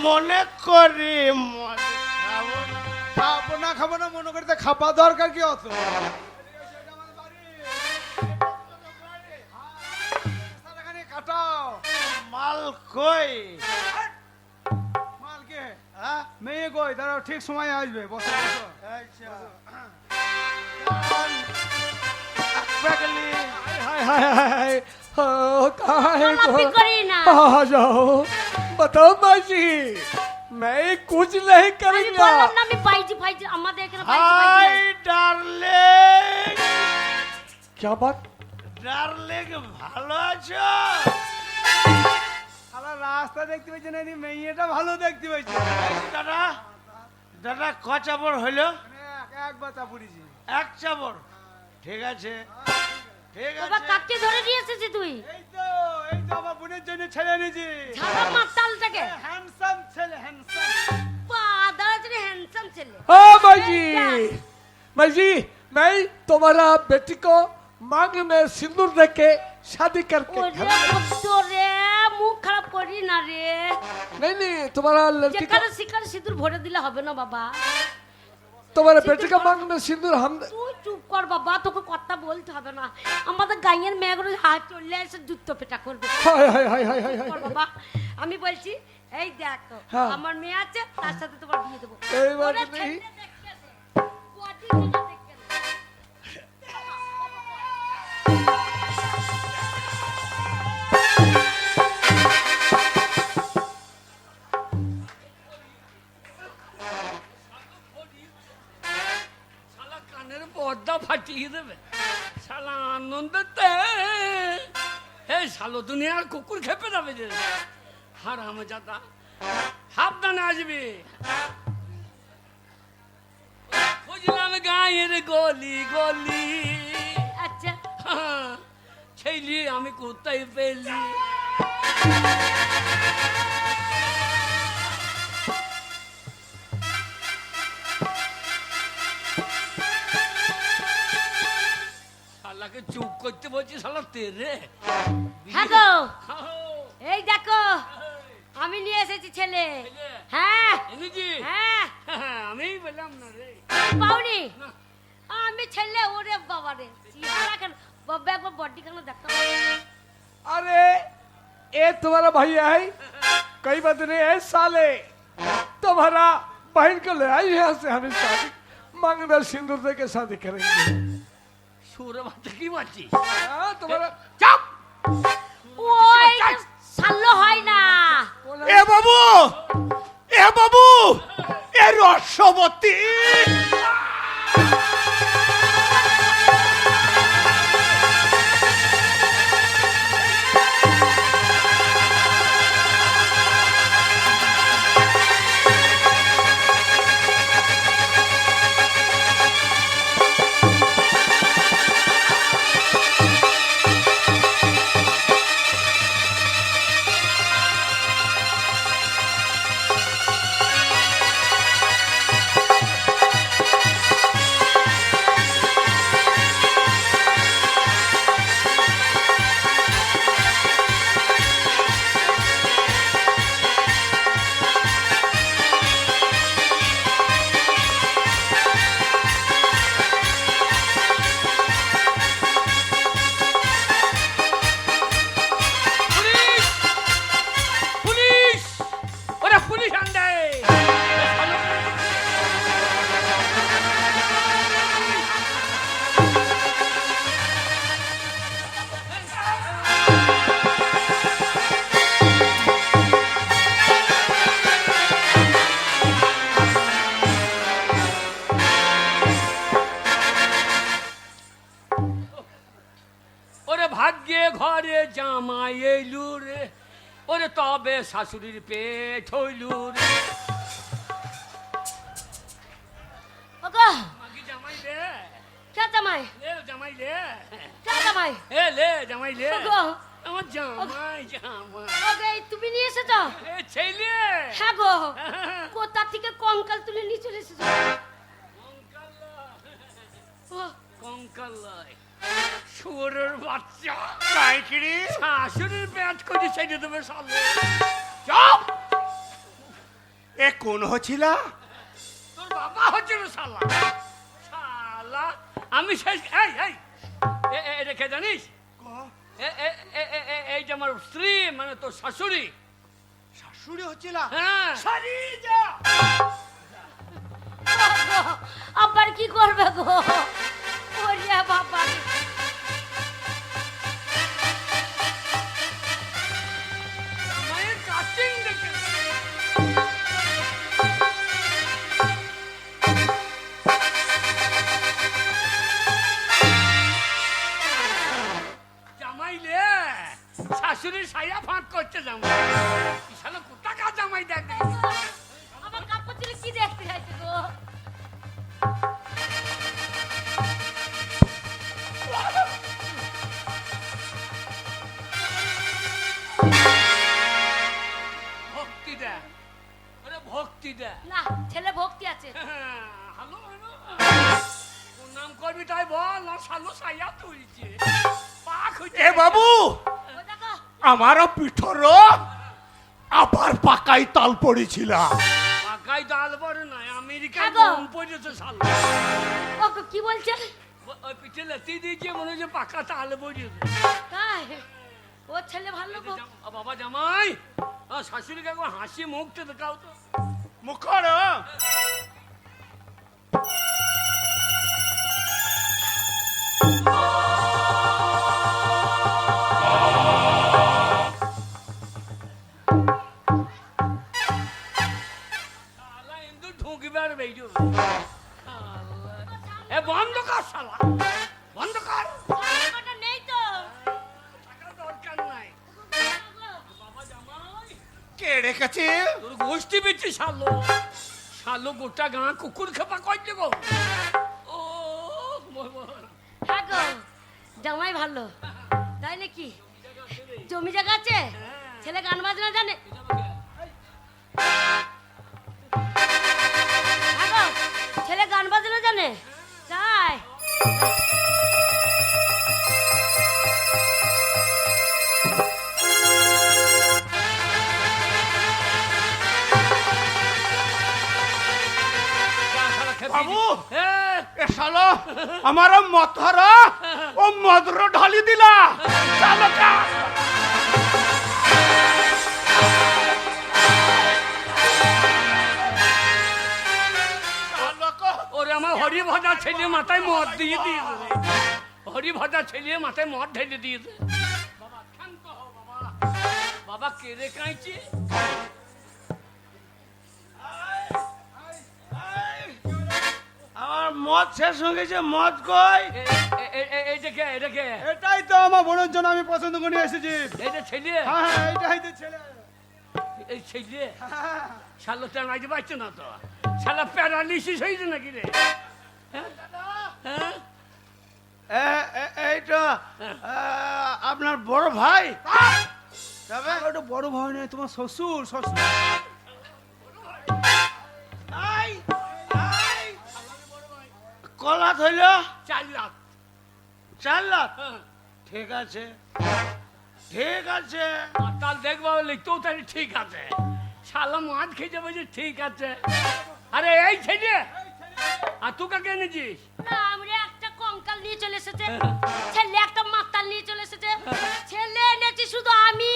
মনে করি খাবো না মনে করতে খাওয়া দরকার কি অত? কাটাও মাল কই? মাল কে? মেয়ে কই? দাঁড়াও, ঠিক সময় আসবে। বসো বসো। हाय हाय हाय कहाँ है माफी करी ना। आ जाओ, बताओ माँ जी, मैं कुछ नहीं আমি करूँगा। বললাম না, আমি পাইছি পাইছি, আমাদের এখানে পাইছি হাই পাইছি। ডার্লিং, क्या बात? ডার্লিং ভালো আছো? শালা রাস্তা দেখতে পাচ্ছি না, মেয়েটা ভালো দেখতে পাচ্ছি। দাদা দাদা ক চাপড় হইলো? একবার চাপুরিছি। এক চাপড়। ঠিক আছে ঠিক বাবা আছে। কাকে ধরে নিয়ে এসেছিস তুই? এই তো আমার বোনের জন্য ছেলে এনেছি। ছাড়া মাতালটাকে। হ্যান্ডসাম ছেলে, হ্যান্ডসাম। দাদা ছেলে, হ্যান্ডসাম ছেলে। हाँ माँ जी, मैं तुम्हारा बेटी को मांग में सिंदूर दे के शादी करके ওরে কত রে, মুখ খারাপ করি না রে। नहीं तुम्हारा लड़की को যেখানে শিকার সিঁদুর ভরে দিলে হবে না বাবা। तुम्हारे बेटे का मांग में सिंदूर हम তুই চুপ কর বাবা, তোকে কথা বলতে হবে না। আমাদের গাঁয়ের মেয়েগুলো হাত চললে এসে জুতো পেটা করবে। हाय हाय हाय हाय हाय কর हाय বাবা, আমি বলছি এই দেখো হ্যাঁ। আমার মেয়ে আছে, তার সাথে তোমার বিয়ে দেবো। এইবার ওরে নেই। ছেলে দেখতে দে, বডিটা দেখতে দে। শালা কানের পর্দা ফাটিয়ে দেবে শালা আনন্দতে। এই শালো দুনিয়ার কুকুর খেপে যাবে যে হারামজাদা। সাবধানে আসবি। খুঁজলাম গায়ের গলি গলি, আচ্ছা ছেলি আমি কোথায় পেলি। শালাকে চুপ করতে বলছি, শালা তেরে। হ্যাঁ গো, এই দেখো আমি নিয়ে এসেছি ছেলে। হ্যাঁ এনেছি? হ্যাঁ, আমি বললাম না রে। পাওনি না। আমি ছেলে। ওরে বাবা রে, চেহারা কেন বাবা, একবার বডি কেন দেখো। अरे ये तुम्हारा भैया है, कई बात नहीं है साले। तुम्हारा बहन को ले आई यहाँ से, हमें शादी मांग में सिंदूर दे के शादी करेंगे। সুরে বাচ্চা কি মারছিস? हाँ तुम्हारा চাপ। ওই সাল্লো হয় না। এ বাবু, এ বাবু, এ রসবতী। পুলিশ, ওরে পুলিশ আন্ডে। ওরে ভাগ্যে ঘরে জামাই এলু রে, ওরে তবে শাশুড়ির পেট হইলু রে। ওগো মাগি জামাই লে, কে জামাই? লে জামাই লে, কে জামাই? এ লে জামাই লে। ওগো আমার জামাই জামাই। ওগো, এই তুমি নিয়ে এসেছো? এ ছেলে। হ্যাঁ গো, কোথা থেকে কঙ্কাল তুলে নিয়ে চলে এসেছো? ও, কঙ্কাল লয়, শুয়োরের বাচ্চা। তাই কি রে? শাশুড়ির পেট করে ছেড়ে দেবে সালে। চুপ! এ কোন হচ্ছিলা? তোর বাবা হচ্ছে না শালা। শালা আমি শেষ। এই এই এটা কে জানিস? এই যে আমার স্ত্রী, মানে তোর শাশুড়ি। শাশুড়ি হচ্ছিলা? হ্যাঁ। সারি যা। ওগো, আবার কি করবে গো? ওরে বাবা রে। মায়ের কাটিং দেখে। জামাইলে শাশুড়ির সাইয়া ফাঁক করছে জামাই। শালা কোথাকার জামাই দেখ দেখি। আমার কাপড় ছিল কি দেখতে চাইছে গো? ভক্তি দেয়, ওরে ভক্তি দেয়। না, ছেলে ভক্তি আছে। হ্যালো হ্যালো, কোন নাম করবি তাই বল, না শালো সাইয়া তুলছে পাক হইছে। এ বাবু, ও দেখো, আমারও পিঠর আবার পাকাই তাল পড়েছিলাম। পাকাই ডাল বড় নয়, আমি আমেরিকায় আগো। বোম পড়েছে শালা ও কি বলছে ওই পিঠে লাতি দিয়েছে মনে হচ্ছে পাকা তালে পড়েছে তাই ও ছেলে ভালো গো বাবা জামাই শাশুড়িকে একবার হাসি মুখটা দেখাও তো মুখ করো শালা কিন্তু ঢুকবে আর বেরিয়ে এ বন্ধ কর শালা বন্ধ কর টাকাটা নেই তো টাকার দরকার নাই বাবা জামাই কে রেখেছে তোর গোষ্ঠী বেঁচে শালো শালো গোটা গাঁ কুকুর খেপা করছে গো ও হ্যাঁ গো জামাই ভালো তাই নাকি জমি জায়গা আছে ছেলে গান বাজনা জানে হ্যাঁ গো ছেলে গান বাজনা জানে তাই বাবু হ্যাঁ এ শালো আমার মদ ধরা ও মদর ঢালি দিলা চলো কা ওরে আমার হরি ভাজা ছেলে মাথায় মদ দিয়ে দিয়েছে হরি ভাজা ছেলে মাথায় মদ ঢেলে দিয়েছে বাবা শান্ত হও বাবা বাবা কেড়ে কাঁইছে আমার মদ শেষ হয়ে গেছে মদ কই এই দেখে এই দেখে এটাই তো আমার বোনের জন্য আমি পছন্দ করে নিয়ে এসেছি এই যে ছেলে হ্যাঁ হ্যাঁ এইটাই তো ছেলে এই ছেলে হ্যাঁ, শালো তেল মাইতে পারছে না তো শালা প্যারালিসিস হয়েছে নাকি রে হ্যাঁ হ্যাঁ এইটা আপনার বড় ভাই তবে ওটা বড় ভাই নয় তোমার শ্বশুর শ্বশুর আই, আই। কলা ধইল 4 লাখ 4 লাখ হ্যাঁ ঠিক আছে ঠিক আছে আর তার দেখবা লিখতেও তাহলে ঠিক আছে শালা মাছ খেয়ে যাবে যে ঠিক আছে আরে এই ছেলে আর তুই কাকে এনেছিস না আমরা একটা কঙ্কাল নিয়ে চলে এসেছে ছেলে একটা মাতাল নিয়ে চলে এসেছে ছেলে এনেছি শুধু আমি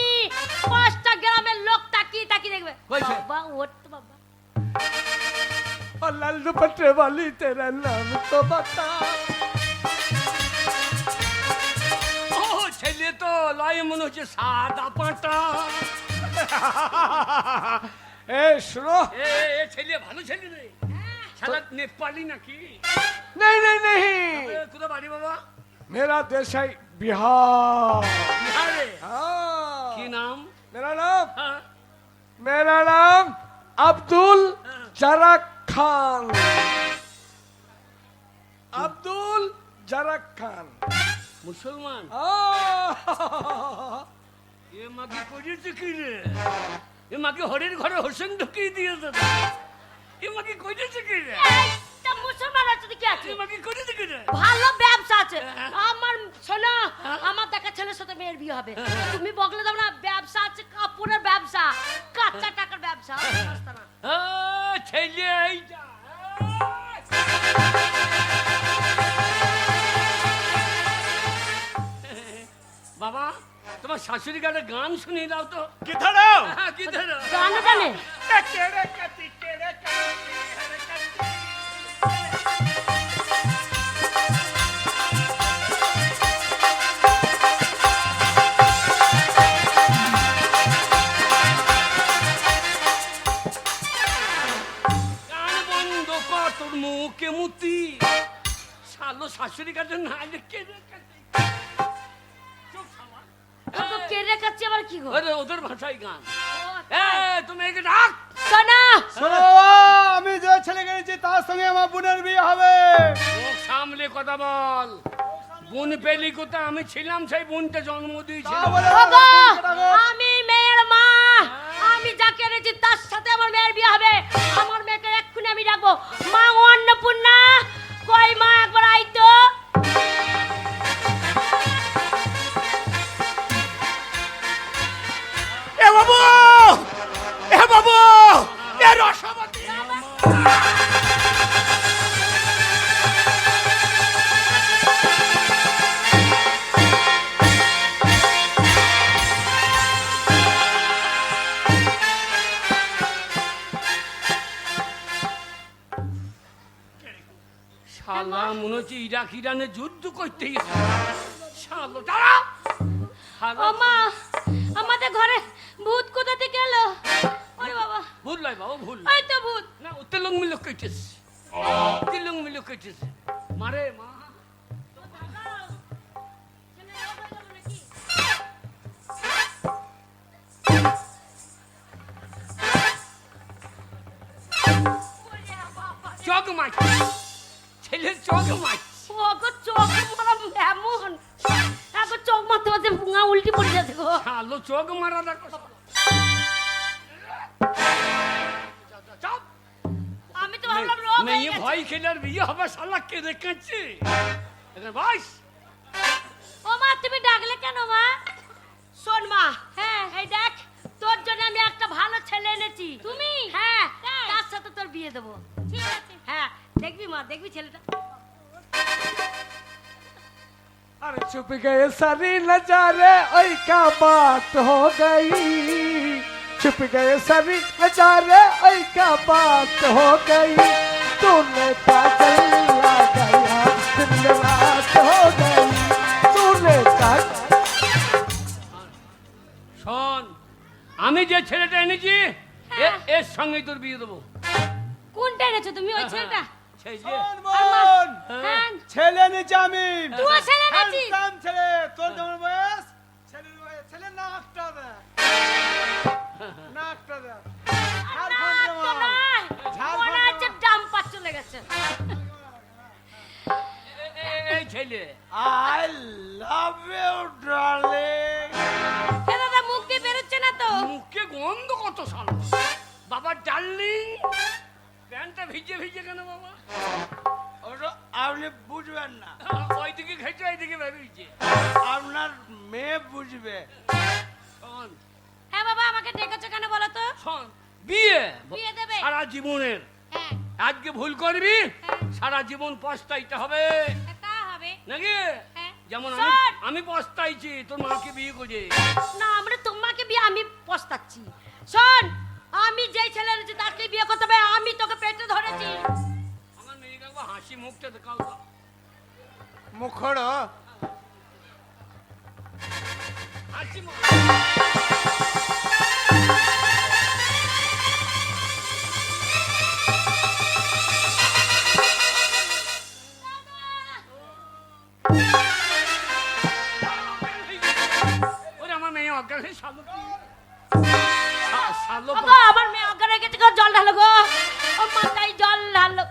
5টা গ্রামের লোক তাকিয়ে তাকিয়ে দেখবে হয়েছে? বাবা ওর তো বাবা और लाल दुपट्टे वाली तेरा नाम तो बता ও ছেলে তো লয় মনে হচ্ছে সাদা পাঁটা ए सुनो এ এ ছেলে ভালো ছেলে রে শালা নেপালি নাকি नहीं नहीं नहीं কোথা বাড়ি বাবা मेरा देश है बिहार বিহারে हाँ কি নাম হ্যাঁ मेरा नाम अब्दुल जरक खान अब्दुल जरक खान মুসলমান हाँ এ মাকে করেছে কি রে এ মাকে হরির ঘরে হোসেন ঢুকিয়ে দিয়েছে তো। এ মাকে করেছে কি রে একটা মুসলমান আছে কি আছে এ মাকে করেছে কি রে ভালো ব্যবসা আছে আমার শোনো আমার দেখা ছেলের সাথে মেয়ের বিয়ে হবে তুমি বগলে দাও না ব্যবসা আছে কাপড়ের ব্যবসা কাঁচা টাকার ব্যবসা সস্তা না। ছেলে এইটা বাবা তোমার শাশুড়ি গানে গান শুনিয়ে দাও তো কি ধরো হ্যাঁ, কি ধরো গান জানে কেড়ে কাটি কেড়ে কাটি কেড়ে কাটি গান বন্ধ কর তোর মুখে মুতি শালো শাশুড়ি কাছে না যে কেড়ে কাটি চুপ শালা। ও তো কেড়ে কাচ্ছে আবার কি গো ওরে ওদের ভাষায় গান তুমি একে ডাক শোনা শোনো আমি যে ছেলে কিনেছি তার সঙ্গে আমার বোনের বিয়ে হবে মুখ সামলে কথা বল বোন পেলি কোথায় আমি ছিলাম সেই বোনটা জন্ম দিয়েছিল তা বলে বাবা আমার বোনকে ডাকো। আমি মেয়ের মা আমি যাকে এনেছি তার সাথে আমার মেয়ের বিয়ে হবে আমার মেয়েকে এক্ষুনি আমি ডাকবো মা অন্নপূর্ণা কই মা একবার আইতো এ বাবু এ বাবু এ রসমতি শালা মনে হচ্ছে ইরাক ইরানে যুদ্ধ করতে গেছে। শালো দাঁড়া। শালা ও মা, আমাদের ঘরে ভূত কোথা থেকে এলো? ওরে বাবা, ভুল নয় বাবা, ভুল নয়। এই তো ভূত। না ও তেলং মিলক কেটেছে, তেলং মিলক কেটেছে। মারে মা, চোখ মাছ, ছেলের চোখ মাছ। ওগো চোখ মারা এমন, এখন চোখ মারতে মারতে ভুঙা উল্টি পড়ে যাচ্ছে গো। শালো চোখ মারা দেখো। চাপ। আমি তো ভাবলাম রোগ হয়ে মেয়ে গেছে। ভয় খেলে আর বিয়ে হবে, শালা কে দেখাচ্ছে এখানে বস। ও মা, তুমি ডাকলে কেন মা? শোন মা, হ্যাঁ এই দেখ, তোর জন্য আমি একটা ভালো ছেলে এনেছি। তুমি? হ্যাঁ, তার সাথে তোর বিয়ে দেবো। ঠিক আছে। হ্যাঁ, দেখবি মা, দেখবি ছেলেটা। अरे छुप गए सारी नजारे ओए क्या बात हो गई छुप गए सारी नजारे ओए क्या बात हो गई तूने पागल लगाया दिन रात हो गई तूने শোন, আমি যে ছেলেটা এনেছি হ্যাঁ। এর সঙ্গে তোর বিয়ে দেবো। কোনটা এনেছো তুমি, ওই ছেলেটা? সেই যে শোন বোন, হ্যাঁ, ছেলে নিচে আমি। তুইও ছেলে এনেছিস? হ্যান্ডসাম ছেলে, তোর যেমন বয়স, ছেলের বয়স, ছেলের নাকটা দেখ। নাকটা দেখ। ঝাড়খণ্ড রে তো মা। নয়, মনে হচ্ছে ডাম্পার চলে গেছে। এই ছেলে I love you, darling. এ দাদা, মুখ দিয়ে বেরোচ্ছে না তো? মুখে গন্ধ কত শালা। বাবা ডার্লিং, প্যান্টটা ভিজে ভিজে কেন বাবা? ওটা আপনি বুঝবেন না, ওইদিকে খেয়েছে, ওইদিকে বেরোইছে। আপনার মেয়ে বুঝবে। শোন, হ্যাঁ বাবা, আমাকে ডেকেছো কেন বলো তো? শোন, বিয়ে বিয়ে দেবে? সারা জীবনের। হ্যাঁ, আজকে ভুল করবি, হ্যাঁ। সারা জীবন পস্তাইতে হবে তা হবে। নাকি? হ্যাঁ। যেমন শোন। আমি পস্তাইছি তোর মাকে বিয়ে করে। না, আমরা তোমাকে বিয়ে, আমি পস্তাচ্ছি। শোন, আমি যেই ছেলে এনেছি তাকে বিয়ে করতে হবে। আমি তোকে পেটে ধরেছি। আমার মেয়েকে একবার হাসি মুখটা দেখাও তো। মুখড় হাসি মুখ। ওরে আমার মেয়ে অজ্ঞান হয়ে শালো শালো বাবা, আমার মেয়ে অজ্ঞান হয়ে গেছে গো, জল ঢালো গো। ও মাথায় জল ঢালো।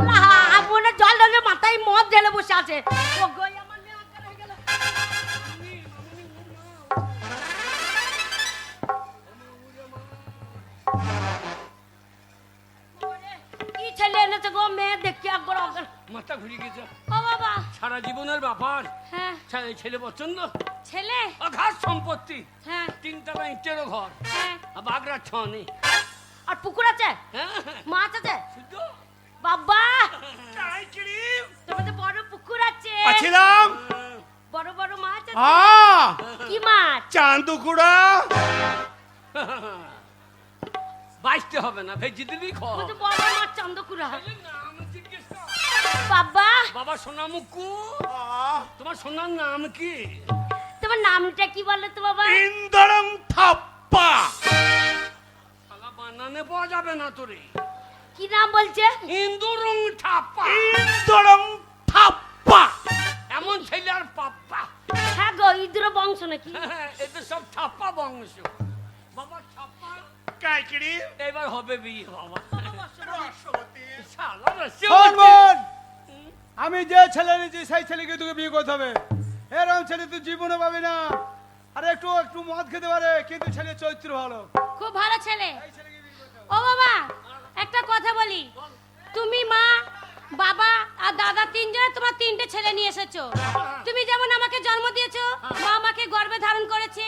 না, মনে জল ঢালে মাথায় মদ ঢেলে বসে আছে। ও গো, আমার মেয়ে অজ্ঞান হয়ে গেল। ওরে, কি ছেলে এনেছে গো, মেয়ে দেখি একবার অজ্ঞান। মাথা ঘুরে গেছে। ও বাবা, সারা জীবনের ব্যাপার। হ্যাঁ, ছেলে পছন্দ, ছেলে, অঘাত সম্পত্তি, হ্যাঁ, তিনতলা ইটেরও ঘর, হ্যাঁ। আর বাগড়া ছনে। আর পুকুর আছে, হ্যাঁ, মাছ আছে? শুদ্ধ? বাবা, তাই কিরি? তোমাদের বড় পুকুর আছে, আছিলাম বড় বড় মাছ আছে? কি মাছ? চান্দুকুড়া বাঁচতে হবে না, ভেজি দিবি খর। তোমাদের বড় মাছ চান্দকুড়া। নাম জিজ্ঞেস কর। বাবা, বাবা সোনামুকু, তোমার সোনার নাম কি? তোমার নামটা কি বলো তো বাবা? ইন্দরম থাপ্পা শালা বানানে পাওয়া যাবে না তোরে। কি নাম বলছে? ইন্দুরং ঠাপ্পা। ইন্দরম থাপ্পা এমন ছেলে আর পাপ্পা। হ্যাঁ গো, ইন্দ্র বংশ নাকি? এদের সব ঠাপ্পা বংশ। বাবা ঠাপ্পা, কাইকিরি এবার হবে বিয়ে বাবা। রসবতী শালা শোন রসিকতা। বোন, আমি যে ছেলে এনেছি সেই ছেলেকে তোকে বিয়ে করতে হবে। এরকম ছেলে তুই জীবনে পাবি না। আর একটু একটু মদ খেতে পারে, কিন্তু ছেলে চরিত্র ভালো। খুব ভালো ছেলে। এই ছেলেকে বিয়ে করতে হবে। ও বাবা, একটা কথা বলি, তুমি মা, বাবা আর দাদা তিনজনে তোমার তিনটে ছেলে নিয়ে এসেছো। তুমি যেমন আমাকে জন্ম দিয়েছো, মা আমাকে গর্ভে ধারণ করেছে,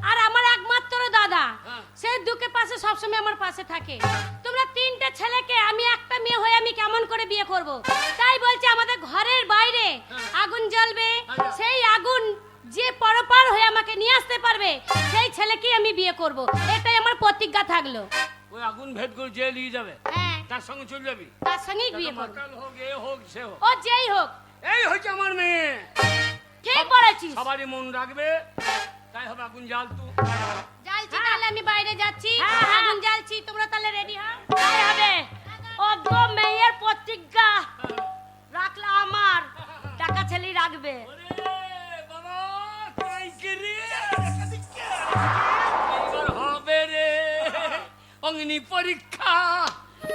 আর আমার একমাত্র দাদা দাদা হ্যাঁ। সেই দুঃখের পাশে সবসময় আমার পাশে থাকে। তোমরা তিনটে ছেলেকে আমি একটা মেয়ে হয়ে আমি কেমন করে বিয়ে করব? তাই বলছি আমাদের ঘরের বাইরে আগুন জ্বলবে, আচ্ছা। সেই আগুন যে পরপার হয়ে আমাকে নিয়ে আসতে পারবে সেই ছেলেকেই আমি বিয়ে করব। এটাই আমার প্রতিজ্ঞা থাকলো। ওই আগুন ভেদ করে যে নিয়ে যাবে হ্যাঁ, তার সঙ্গে চলে যাবি। তার সঙ্গেই বিয়ে করব। মাতাল হোক, এ হোক, সে হোক। ও যেই হোক, এই হচ্ছে আমার মেয়ে। ঠিক বলেছিস। সবারই মন রাখবে, তাই হবে আগুন জ্বাল তু। জ্বালছি, তাহলে আমি বাইরে যাচ্ছি। আগুন জ্বালছি, তোমরা তাহলে রেডি হও। তাই হবে। ও গো মেয়ের প্রতিজ্ঞা রাখলা আমার, টাকা ছেলেই রাখবে। বাবা তাই কি রে? এইবার হবে রে অগ্নি পরীক্ষা।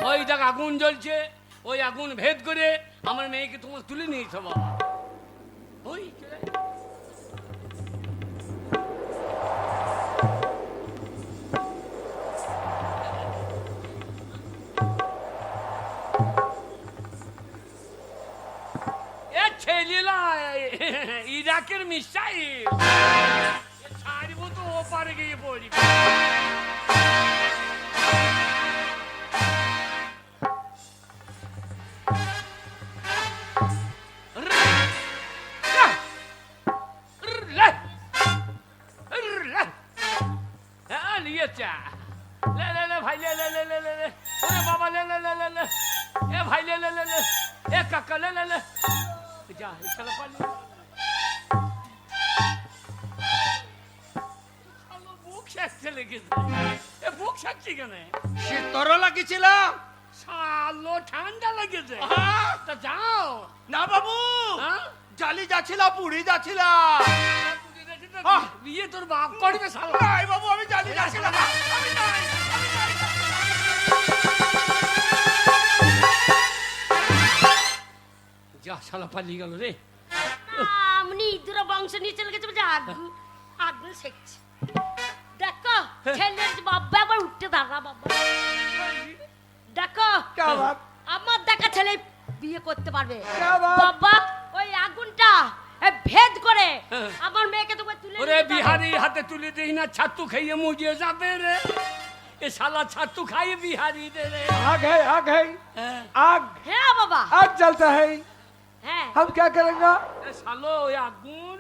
ওই দেখ আগুন জ্বলছে, ওই আগুন ভেদ করে আমার মেয়েকে তোমার তুলে নিয়েছো বাবা। ওই চলে। এ ছেলেলা ইরাকের মিসাইল ছাড়ব তো ওপারে গিয়ে পড়ি। ভাই লে লে লে লে লে লে ওরে বাবা লে লে লে লে লে এ ভাই লে লে লে লে এ কাকা লে লে লে যা চলো পালি আলো বুক শাকতে লেগেছে এ বুক শাকছি কেন সে তোর লাগিয়েছিলাম। শালো ঠান্ডা লেগেছে হ্যাঁ। তা যাও না বাবু, হ্যাঁ জালি যাচ্ছিলাম, পুড়ি যাচ্ছিলাম। বিয়ে তোর বাপ করবে শালা নাই বাবু, আমি জালি যাচ্ছিলাম। আমি নাই, আমি নাই। যা শালা পালিয়ে গেল রে আমনি ইঁদুরা বংশ নিয়ে চলে গেছে বলছে আগুন আগুন শেখছে। দেখো ছেলের বাবা আবার উঠতে দাঁড়া বাবা। দেখো क्या बात আমার দেখা ছেলে বিয়ে করতে পারবে क्या बात বাবা। ওই আগুনটা ভেদ করে হ্যাঁ। আমার মেয়েকে তোমার তুলে ওরে নিতে হবে। বিহারি হাতে তুলে দিই না ছাতু খাইয়ে মুজিয়ে যাবে রে এ শালা ছাতু খাইয়ে বিহারি দে রে आग है হ্যাঁ। आग হ্যাঁ বাবা, आग जलता है হ্যাঁ हम क्या करेंगे এ শালো ওই আগুন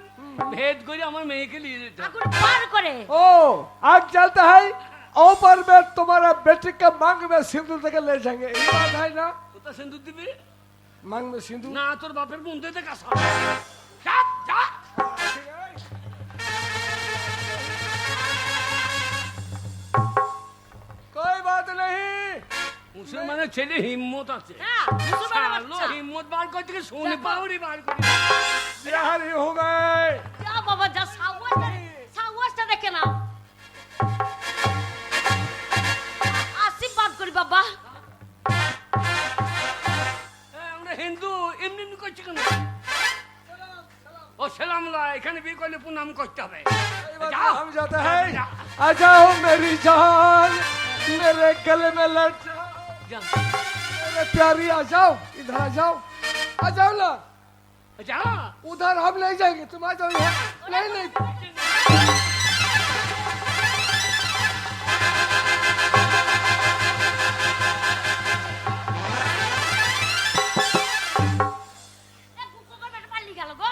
ভেদ করে আমার মেয়েকে নিয়ে যেতে হবে। আগুন পার করে ओ आग जलता है ऊपर में तुम्हारा बेटे के मांग में सिंदूर देकर ले जाएंगे ये बात है ना কোথা সিন্দুর দিবি मांग में सिंदूर না তোর বাপের বন্ধু দেখা শালা যা যা कोई बात नहीं মুসলমানের ছেলে হিম্মত আছে হ্যাঁ মুসলমানের শালো বাচ্চা। হিম্মত বার করতে গিয়ে সোনে পাউরি বার করে बिहारी हो गए যা বাবা যা সাহসটা দেখে নাও। আশীর্বাদ করি বাবা। আমরা হিন্দু এমনি এমনি করছি কেন ও সালাম এখানে বিয়ে করলে প্রণাম করতে হবে যাও। हम जाते हैं आ जाओ मेरी जान मेरे गले में लट जाओ যা मेरे प्यारी आ जाओ इधर आ जाओ ना যা उधर हम नहीं जाएंगे तुम आ जाओ यहाँ नहीं नहीं পালিয়ে গেল গো।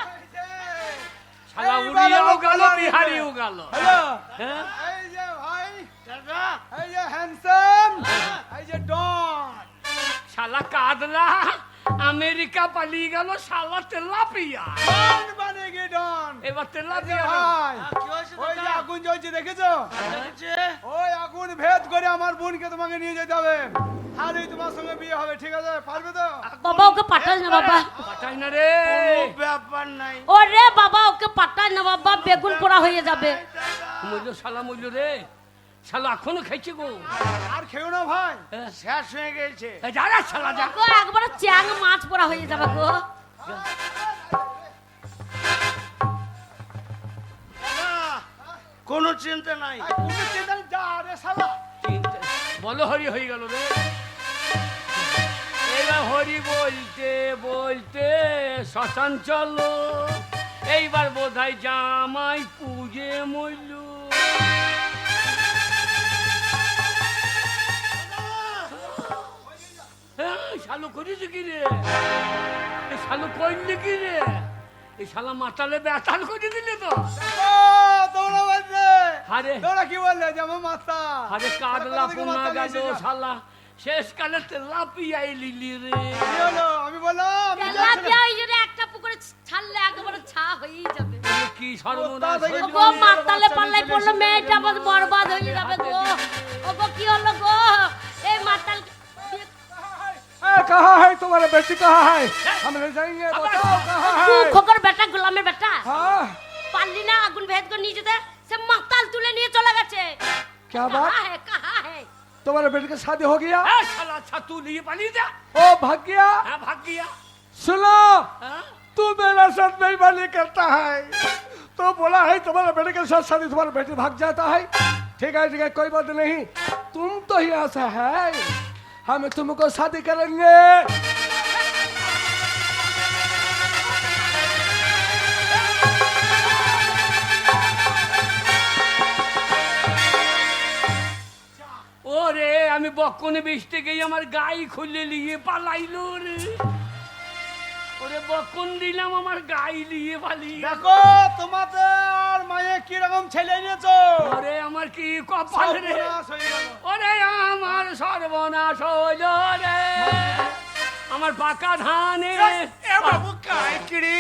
শালা উড়িয়াও গেল বিহারিও গেল হ্যালো, হ্যাঁ এই যে ভাই, এই যে হ্যান্ডসাম, এই যে ডন। শালা কাদলা আমেরিকা পালিয়ে গেল শালা তেলাপিয়া ডন বানে গে ডন। এবার এই যে তেলাপিয়া ভাই, ওই যে আগুন জ্বলছে দেখেছো? ওই আগুন ভেদ করে আমার বোনকে তোমাকে নিয়ে যেতে হবে। তাহলেই তোমার সঙ্গে বিয়ে হবে, ঠিক আছে? পারবে তো? বাবা ওকে পাঠাস না বাবা। পাঠাই না রে ব্যাপার নাই। ওরে বাবা ওকে পাঠাস না বাবা, বেগুন পোড়া হয়ে যাবে। মূল্য শালা মূল্য রে শালা এখনো খাইছে গো আর খেও না ভাই, হ্যাঁ। শেষ হয়ে গেছে। এ যা রে শালা যা গো একবারে চ্যাং মাছ পোড়া হয়ে যাবে গো। কোনো চিন্তা নাই। আর কোনো চিন্তা নেই, যা রে শালা। বলো হরি হয়ে গেল রে এবার হরি বলতে বলতে শ্মশান চলো এইবার বোধহয় জামাই পুজে মইলু শালু করেছে কি রে? এই শালু কইলি কি রে? এই শালা মাতালে বেতাল করে দিলে তো। ও তোমরা বলছে আরে তোমরা কি বললে যে আমার মাথা আরে কাদলা পোনা গেল শালা শেষকালে লাপিয়াই লিলি রে। কি হলো আমি বললাম আমি তেলাপিয়া ওই জন্য একটা পুকুরে ছাড়লে একেবারে ছা হয়েই যাবে। কি সর্বনাশ থেকে হইলো। গো মাতালে পাল্লাই পড়লো, মেয়েটা আমার বরবাদ হয়ে যাবে গো। ও গো কি হলো গো? এই মাতাল कहाँ है तुम्हारा बेटी कहाँ है? हम ले जाएंगे, बताओ कहाँ तू है? খোকর বেটা, গোলামের বেটা, हाँ পারলি না আগুন ভেদ করে নিয়ে যেতে? সে মাতাল তুলে নিয়ে চলে গেছে। क्या बात? कहाँ है? तुम्हारे बेटे की शादी हो गया? এ শালা ছাতু নিয়ে পালিয়ে যা। ओ भाग गया? হ্যাঁ ভাগ গিয়া। सुनो, হ্যাঁ तू मेरा साथ बेईमानी करता है तो बोला है तुम्हारे बेटे के साथ शादी, तुम्हारा बेटी भाग जाता है। ठीक है कोई बात नहीं, तुम तो ही ऐसा है, हम तुमको शादी करेंगे। ওরে আমি বকনে বেচতে গিয়ে আমার গাই খুলে নিয়ে পালাইলো রে। ওরে বকন দিলাম আমার গাই নিয়ে পালিয়ে। দেখো তোমাদের মায়ে কি রকম ছেলে নিয়েছো ওরে আমার কি কপাল রে। সর্বনাশ হয়ে গেল। ওরে আমার সর্বনাশ হইল রে। আমার পাকা ধানে এ বাবু কায় কিড়ি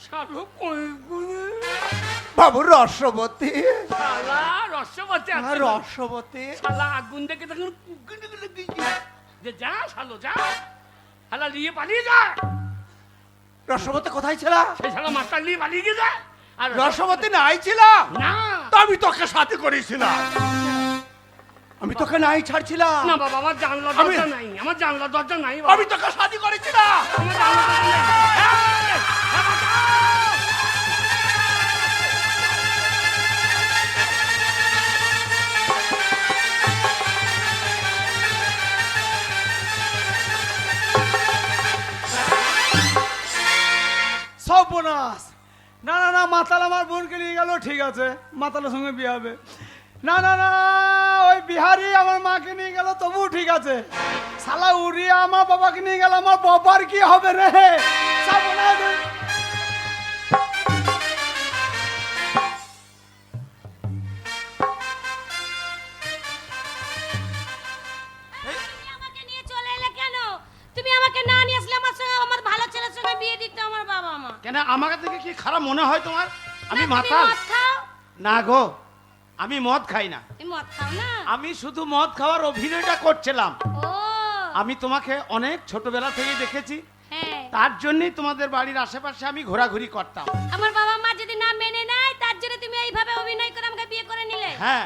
শালো কই গুনে বাবু রসবতী শালা রসবতী আছে। রসবতী শালা আগুন দেখে তখন যে যা শালো যা, শালা নিয়ে পালিয়ে যায়। রসবতী কোথায় ছিল? সেই শালা মাস্টার নিয়ে পালিয়ে গেছে। আর রসবতী নাই ছিল না তো আমি তোকে সাথে করেছিলাম, আমি তোকে নাই ছাড়ছিলাম, না বাবা আমার জানলা আমি- দরজা নাই, আমার জানলা দরজা নাই বাবা। আমি তোকে সাথে করেছিলাম। আমার জানলা দরজা নাই। এই, বাঁচাও! সর্বনাশ। না না না মাতাল আমার বোনকে নিয়ে গেল, ঠিক আছে মাতালের সঙ্গে বিয়ে হবে। না না না ওই বিহারি আমার মাকে নিয়ে গেল তবুও ঠিক আছে। শালা উড়িয়া আমার বাবাকে নিয়ে গেল, আমার বাবার কি হবে রে? সর্বনাশ। তুমি আমাকে নিয়ে চলে এলে কেন? তুমি আমাকে না নিয়ে আসলে আমার সঙ্গে আমার ভালো ছেলের সঙ্গে বিয়ে দিত আমার বাবা মা। কেন আমাকে দেখে কি খারাপ মনে হয় তোমার? আমি না, তুমি মাতাল মদ খাও? না গো, আমি মদ খাই না, তুমি মদ খাও না? আমি শুধু মদ খাওয়ার অভিনয়টা করছিলাম। ও আমি তোমাকে অনেক ছোটবেলা থেকে দেখেছি, হ্যাঁ, তার জন্যই তোমাদের বাড়ির আশেপাশে আমি ঘোরাঘুরি করতাম। আমার বাবা মা যদি না মেনে নেয় তার জন্য তুমি এইভাবে অভিনয় করে আমাকে বিয়ে করে নিলে? হ্যাঁ,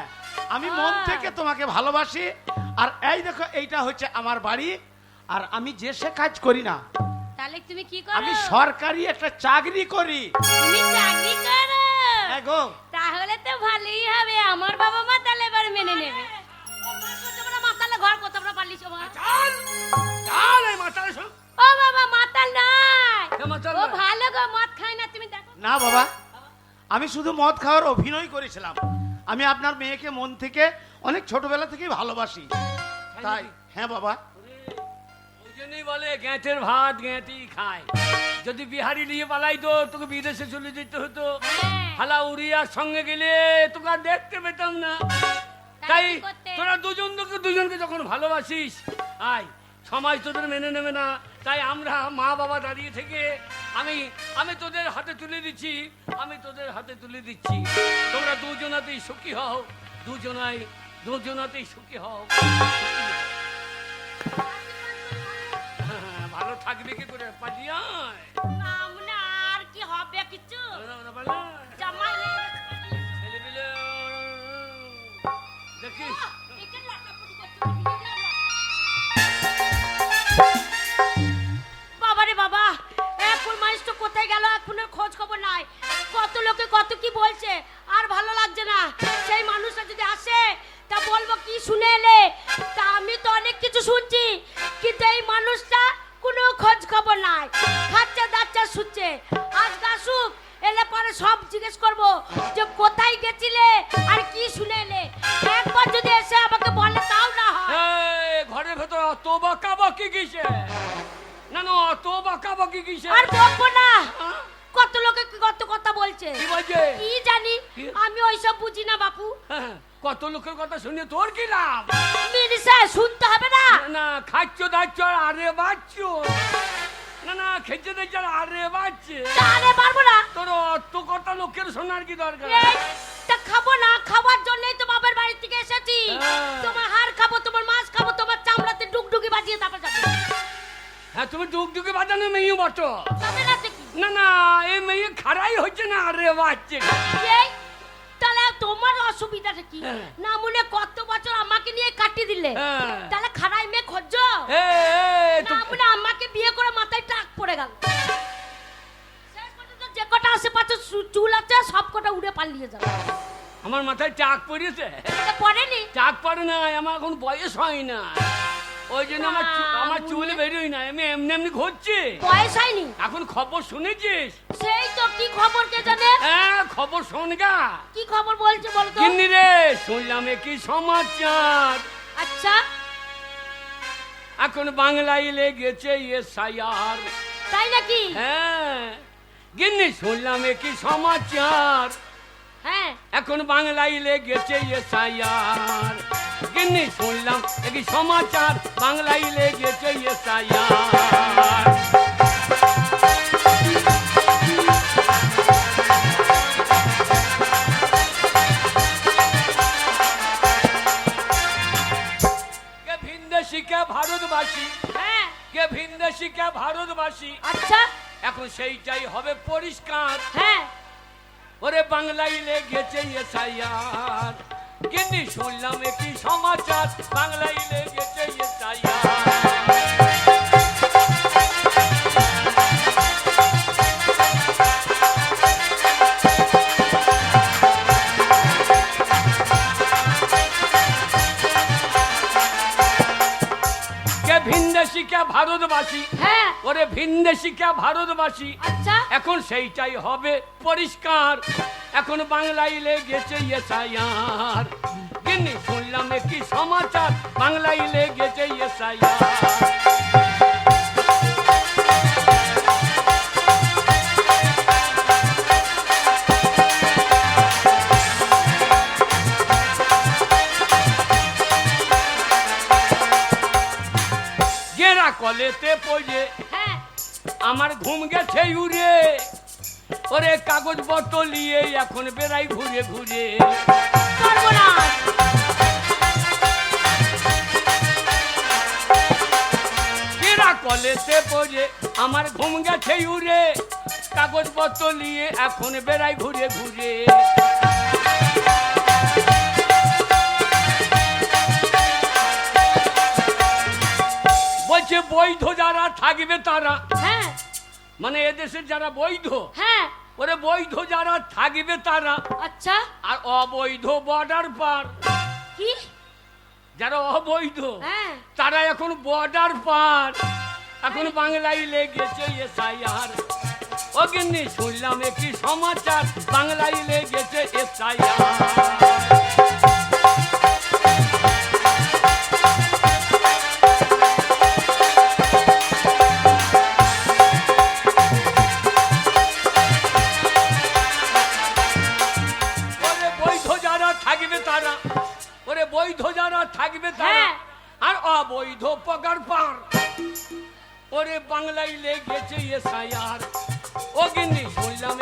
আমি মন থেকে তোমাকে ভালোবাসি। আর এই দেখো এইটা হচ্ছে আমার বাড়ি, আর আমি যে সে কাজ করি না, তাহলে তুমি কি করো? আমি সরকারি একটা চাকরি করি। তুমি চাকরি করো? হ্যাঁ গো, তাহলে তো ভালোই হবে, আমার বাবা মা তাহলে এবার মেনে নেবে। কত বড় মাতালে ঘর, কত বড় পালিশ আমার। চাল চাল এই মাতালের সঙ্গে। ও বাবা মাতাল নাই, এ মাতাল ও নয়। ভালো গো, মদ খায় না, তুমি দেখো। না বাবা, আমি শুধু মদ খাওয়ার অভিনয় করেছিলাম। আমি আপনার মেয়েকে মন থেকে অনেক ছোটবেলা থেকেই ভালোবাসি, তাই। হ্যাঁ বাবা, ওই জন্যই বলে গ্যাঁটের ভাত গ্যাঁটি খায়। যদি বিহারি নিয়ে পালাই তো তোকে বিদেশে চলে যেতে হতো। হ্যাঁ। হালা উড়িয়ার সঙ্গে গেলে তোকে আর দেখতে পেতাম না। তাই কি করতে? তোরা দুজনকে যখন ভালোবাসিস, আয় সমাজ তোদের মেনে নেবে না, তাই আমরা মা বাবা দাঁড়িয়ে থেকে আমি তোদের হাতে তুলে দিচ্ছি, তোদের হাতে তুলে দিচ্ছি। তোমরা দুজনাতেই সুখী হও, দুজনাতেই সুখী হও। হ্যাঁ, ভালো থাকবে কি করে? পালিয়ে আয়। নাম না, আর কি হবে কিছু? পালিয়ে আয়। জামাই হয়ে গেছে। ছেলেপিলে দেখিস এখানে লাটাপুটি করতে হবে। বাবারে বাবা, এখন মানুষ তো কোথায় গেল, এখনো খোঁজ খবর নাই। কত লোকে কত কি বলছে, আর ভালো লাগছে না। সেই মানুষটা যদি আসে তা বলবো কি শুনে এলে, তা আমি তো অনেক কিছু শুনছি, কিন্তু এই মানুষটা কোনো খোঁজ খবর নাই, খাচ্ছে দাচ্ছে শুচ্ছে। আজ আসুক, এলে পরে সব জিজ্ঞেস করবো যে কোথায় গেছিলে আর কি শুনে এলে। একবার যদি এসে আমাকে বলে তাও না হয়। এই, ঘরের ভেতর অত বাঁকাবাকি কিসে? না না, অত বাঁকাবাকি কিসে? আর বকবো না, হ্যাঁ? কত লোকে কত কথা বলছে, কি বলছে? কি জানি, কি? আমি ওইসব বুঝি না বাপু। হ্যাঁ, কত লোকের কথা শুনে তোর কি লাভ? মিনিসে শুনতে হবে না। না না, খাচ্ছ দাচ্ছ আর আরে বাচ্চ। না না, খেতে দিচ্ছ আর আরে বাচ্চে। তাহলে পারবো না। তোর অত কথা লোকের শোনার কি দরকার? এই, তা খাবো না, খাবার জন্যই তো বাবার বাড়ি থেকে এসেছি। হ্যাঁ। তোমার হাড় খাবো, তোমার মাছ খাবো, তোমার চামড়াতে ডুগডুগি বাজিয়ে তারপর যাবো। হ্যাঁ, তুমি ডুগডুগি বাজানো মেয়ে বটো। তবে না তো কি? না না, এই মেয়ে খারাই হচ্ছে না আরে বাচ্চে। এই, তাহলে তোমার অসুবিধাটা কি? হ্যাঁ। না মনে কত বছর আমাকে নিয়ে কাটিয়ে দিলে, হ্যাঁ। তাহলে খারাই মেয়ে খোঁজ। এ, না মনে আমাকে বিয়ে করে মাথায় টাক পড়ে গেল। শেষ পর্যন্ত যে কটা আশেপাশে চুল আছে সব কটা উড়ে পালিয়ে যাবে। আমার মাথায় চাক পড়েছে। এটা পড়েনি? চাক পড়ে না, আমার এখন বয়স হয় না, ওই জন্য আমার চুল বেরোই না, আমি এমনি এমনি ঘুরছি। বয়স হয়নি এখন খবর শুনেছিস? সেই তো, কি খবর কে জানে? হ্যাঁ, খবর শোন গা। কি খবর বলছে বলো তো? কিন্নি রে, শুনলাম কি সমাচার, আচ্ছা, এখন বাংলায় লেগেছে এসআইআর। তাই নাকি? হ্যাঁ গিন্নি, শুনলাম কি সমাচার, হ্যাঁ, এখন বাংলায় লেগেছে এসআইআর। গিন্নি, শুনলাম কি সমাচার, বাংলায় লেগেছে এসআইআর। কে ভিনদেশি কে ভারতবাসী, হ্যাঁ, কে ভিনদেশি কে ভারতবাসী, আচ্ছা, এখন সেইটাই হবে পরিষ্কার। হ্যাঁ, ওরে বাংলায় লেগেছে এসআইআর। গিন্নি, শুনলাম কি সমাচার, বাংলায় লেগেছে এসআইআর। কে ভিনদেশি কে ভারতবাসী, হ্যাঁ, ওরে ভিনদেশি কে ভারতবাসী, আচ্ছা, এখন সেইটাই হবে পরিষ্কার। এখন বাংলায় লেগেছে এসআইআর। গিন্নি, শুনলাম কি সমাচার, বাংলায় লেগেছে এসআইআর। গেরা কলেতে পড়ে হ্যাঁ, আমার ঘুম গেছে উড়ে, ওরে কাগজ পত্র নিয়ে এখন বেড়াই ঘুরে ঘুরে। সর্বনাশ, গেরা কলেতে পড়ে আমার ঘুম গেছে উড়ে, কাগজ পত্র নিয়ে এখন বেড়াই ঘুরে ঘুরে। বলছে বৈধ যারা থাকবে তারা, হ্যাঁ, মানে এদেশের যারা বৈধ, হ্যাঁ, ওরে বৈধ যারা থাকবে তারা, আচ্ছা, আর অবৈধ বর্ডার পার। কি? যারা অবৈধ হ্যাঁ, তারা এখন বর্ডার পার। এখন বাংলায় লেগেছে এসআইআর। ও গিন্নি, শুনলাম কি সমাচার, বাংলায় লেগেছে এসআইআর। ওরে বৈধ যারা থাকবে তারা, ওরে বৈধ যারা থাকবে তারা, হ্যাঁ। আর অবৈধ পগার পার। ওরে বাংলায় লেগেছে এসআইআর। ও গিন্নি, শুনলাম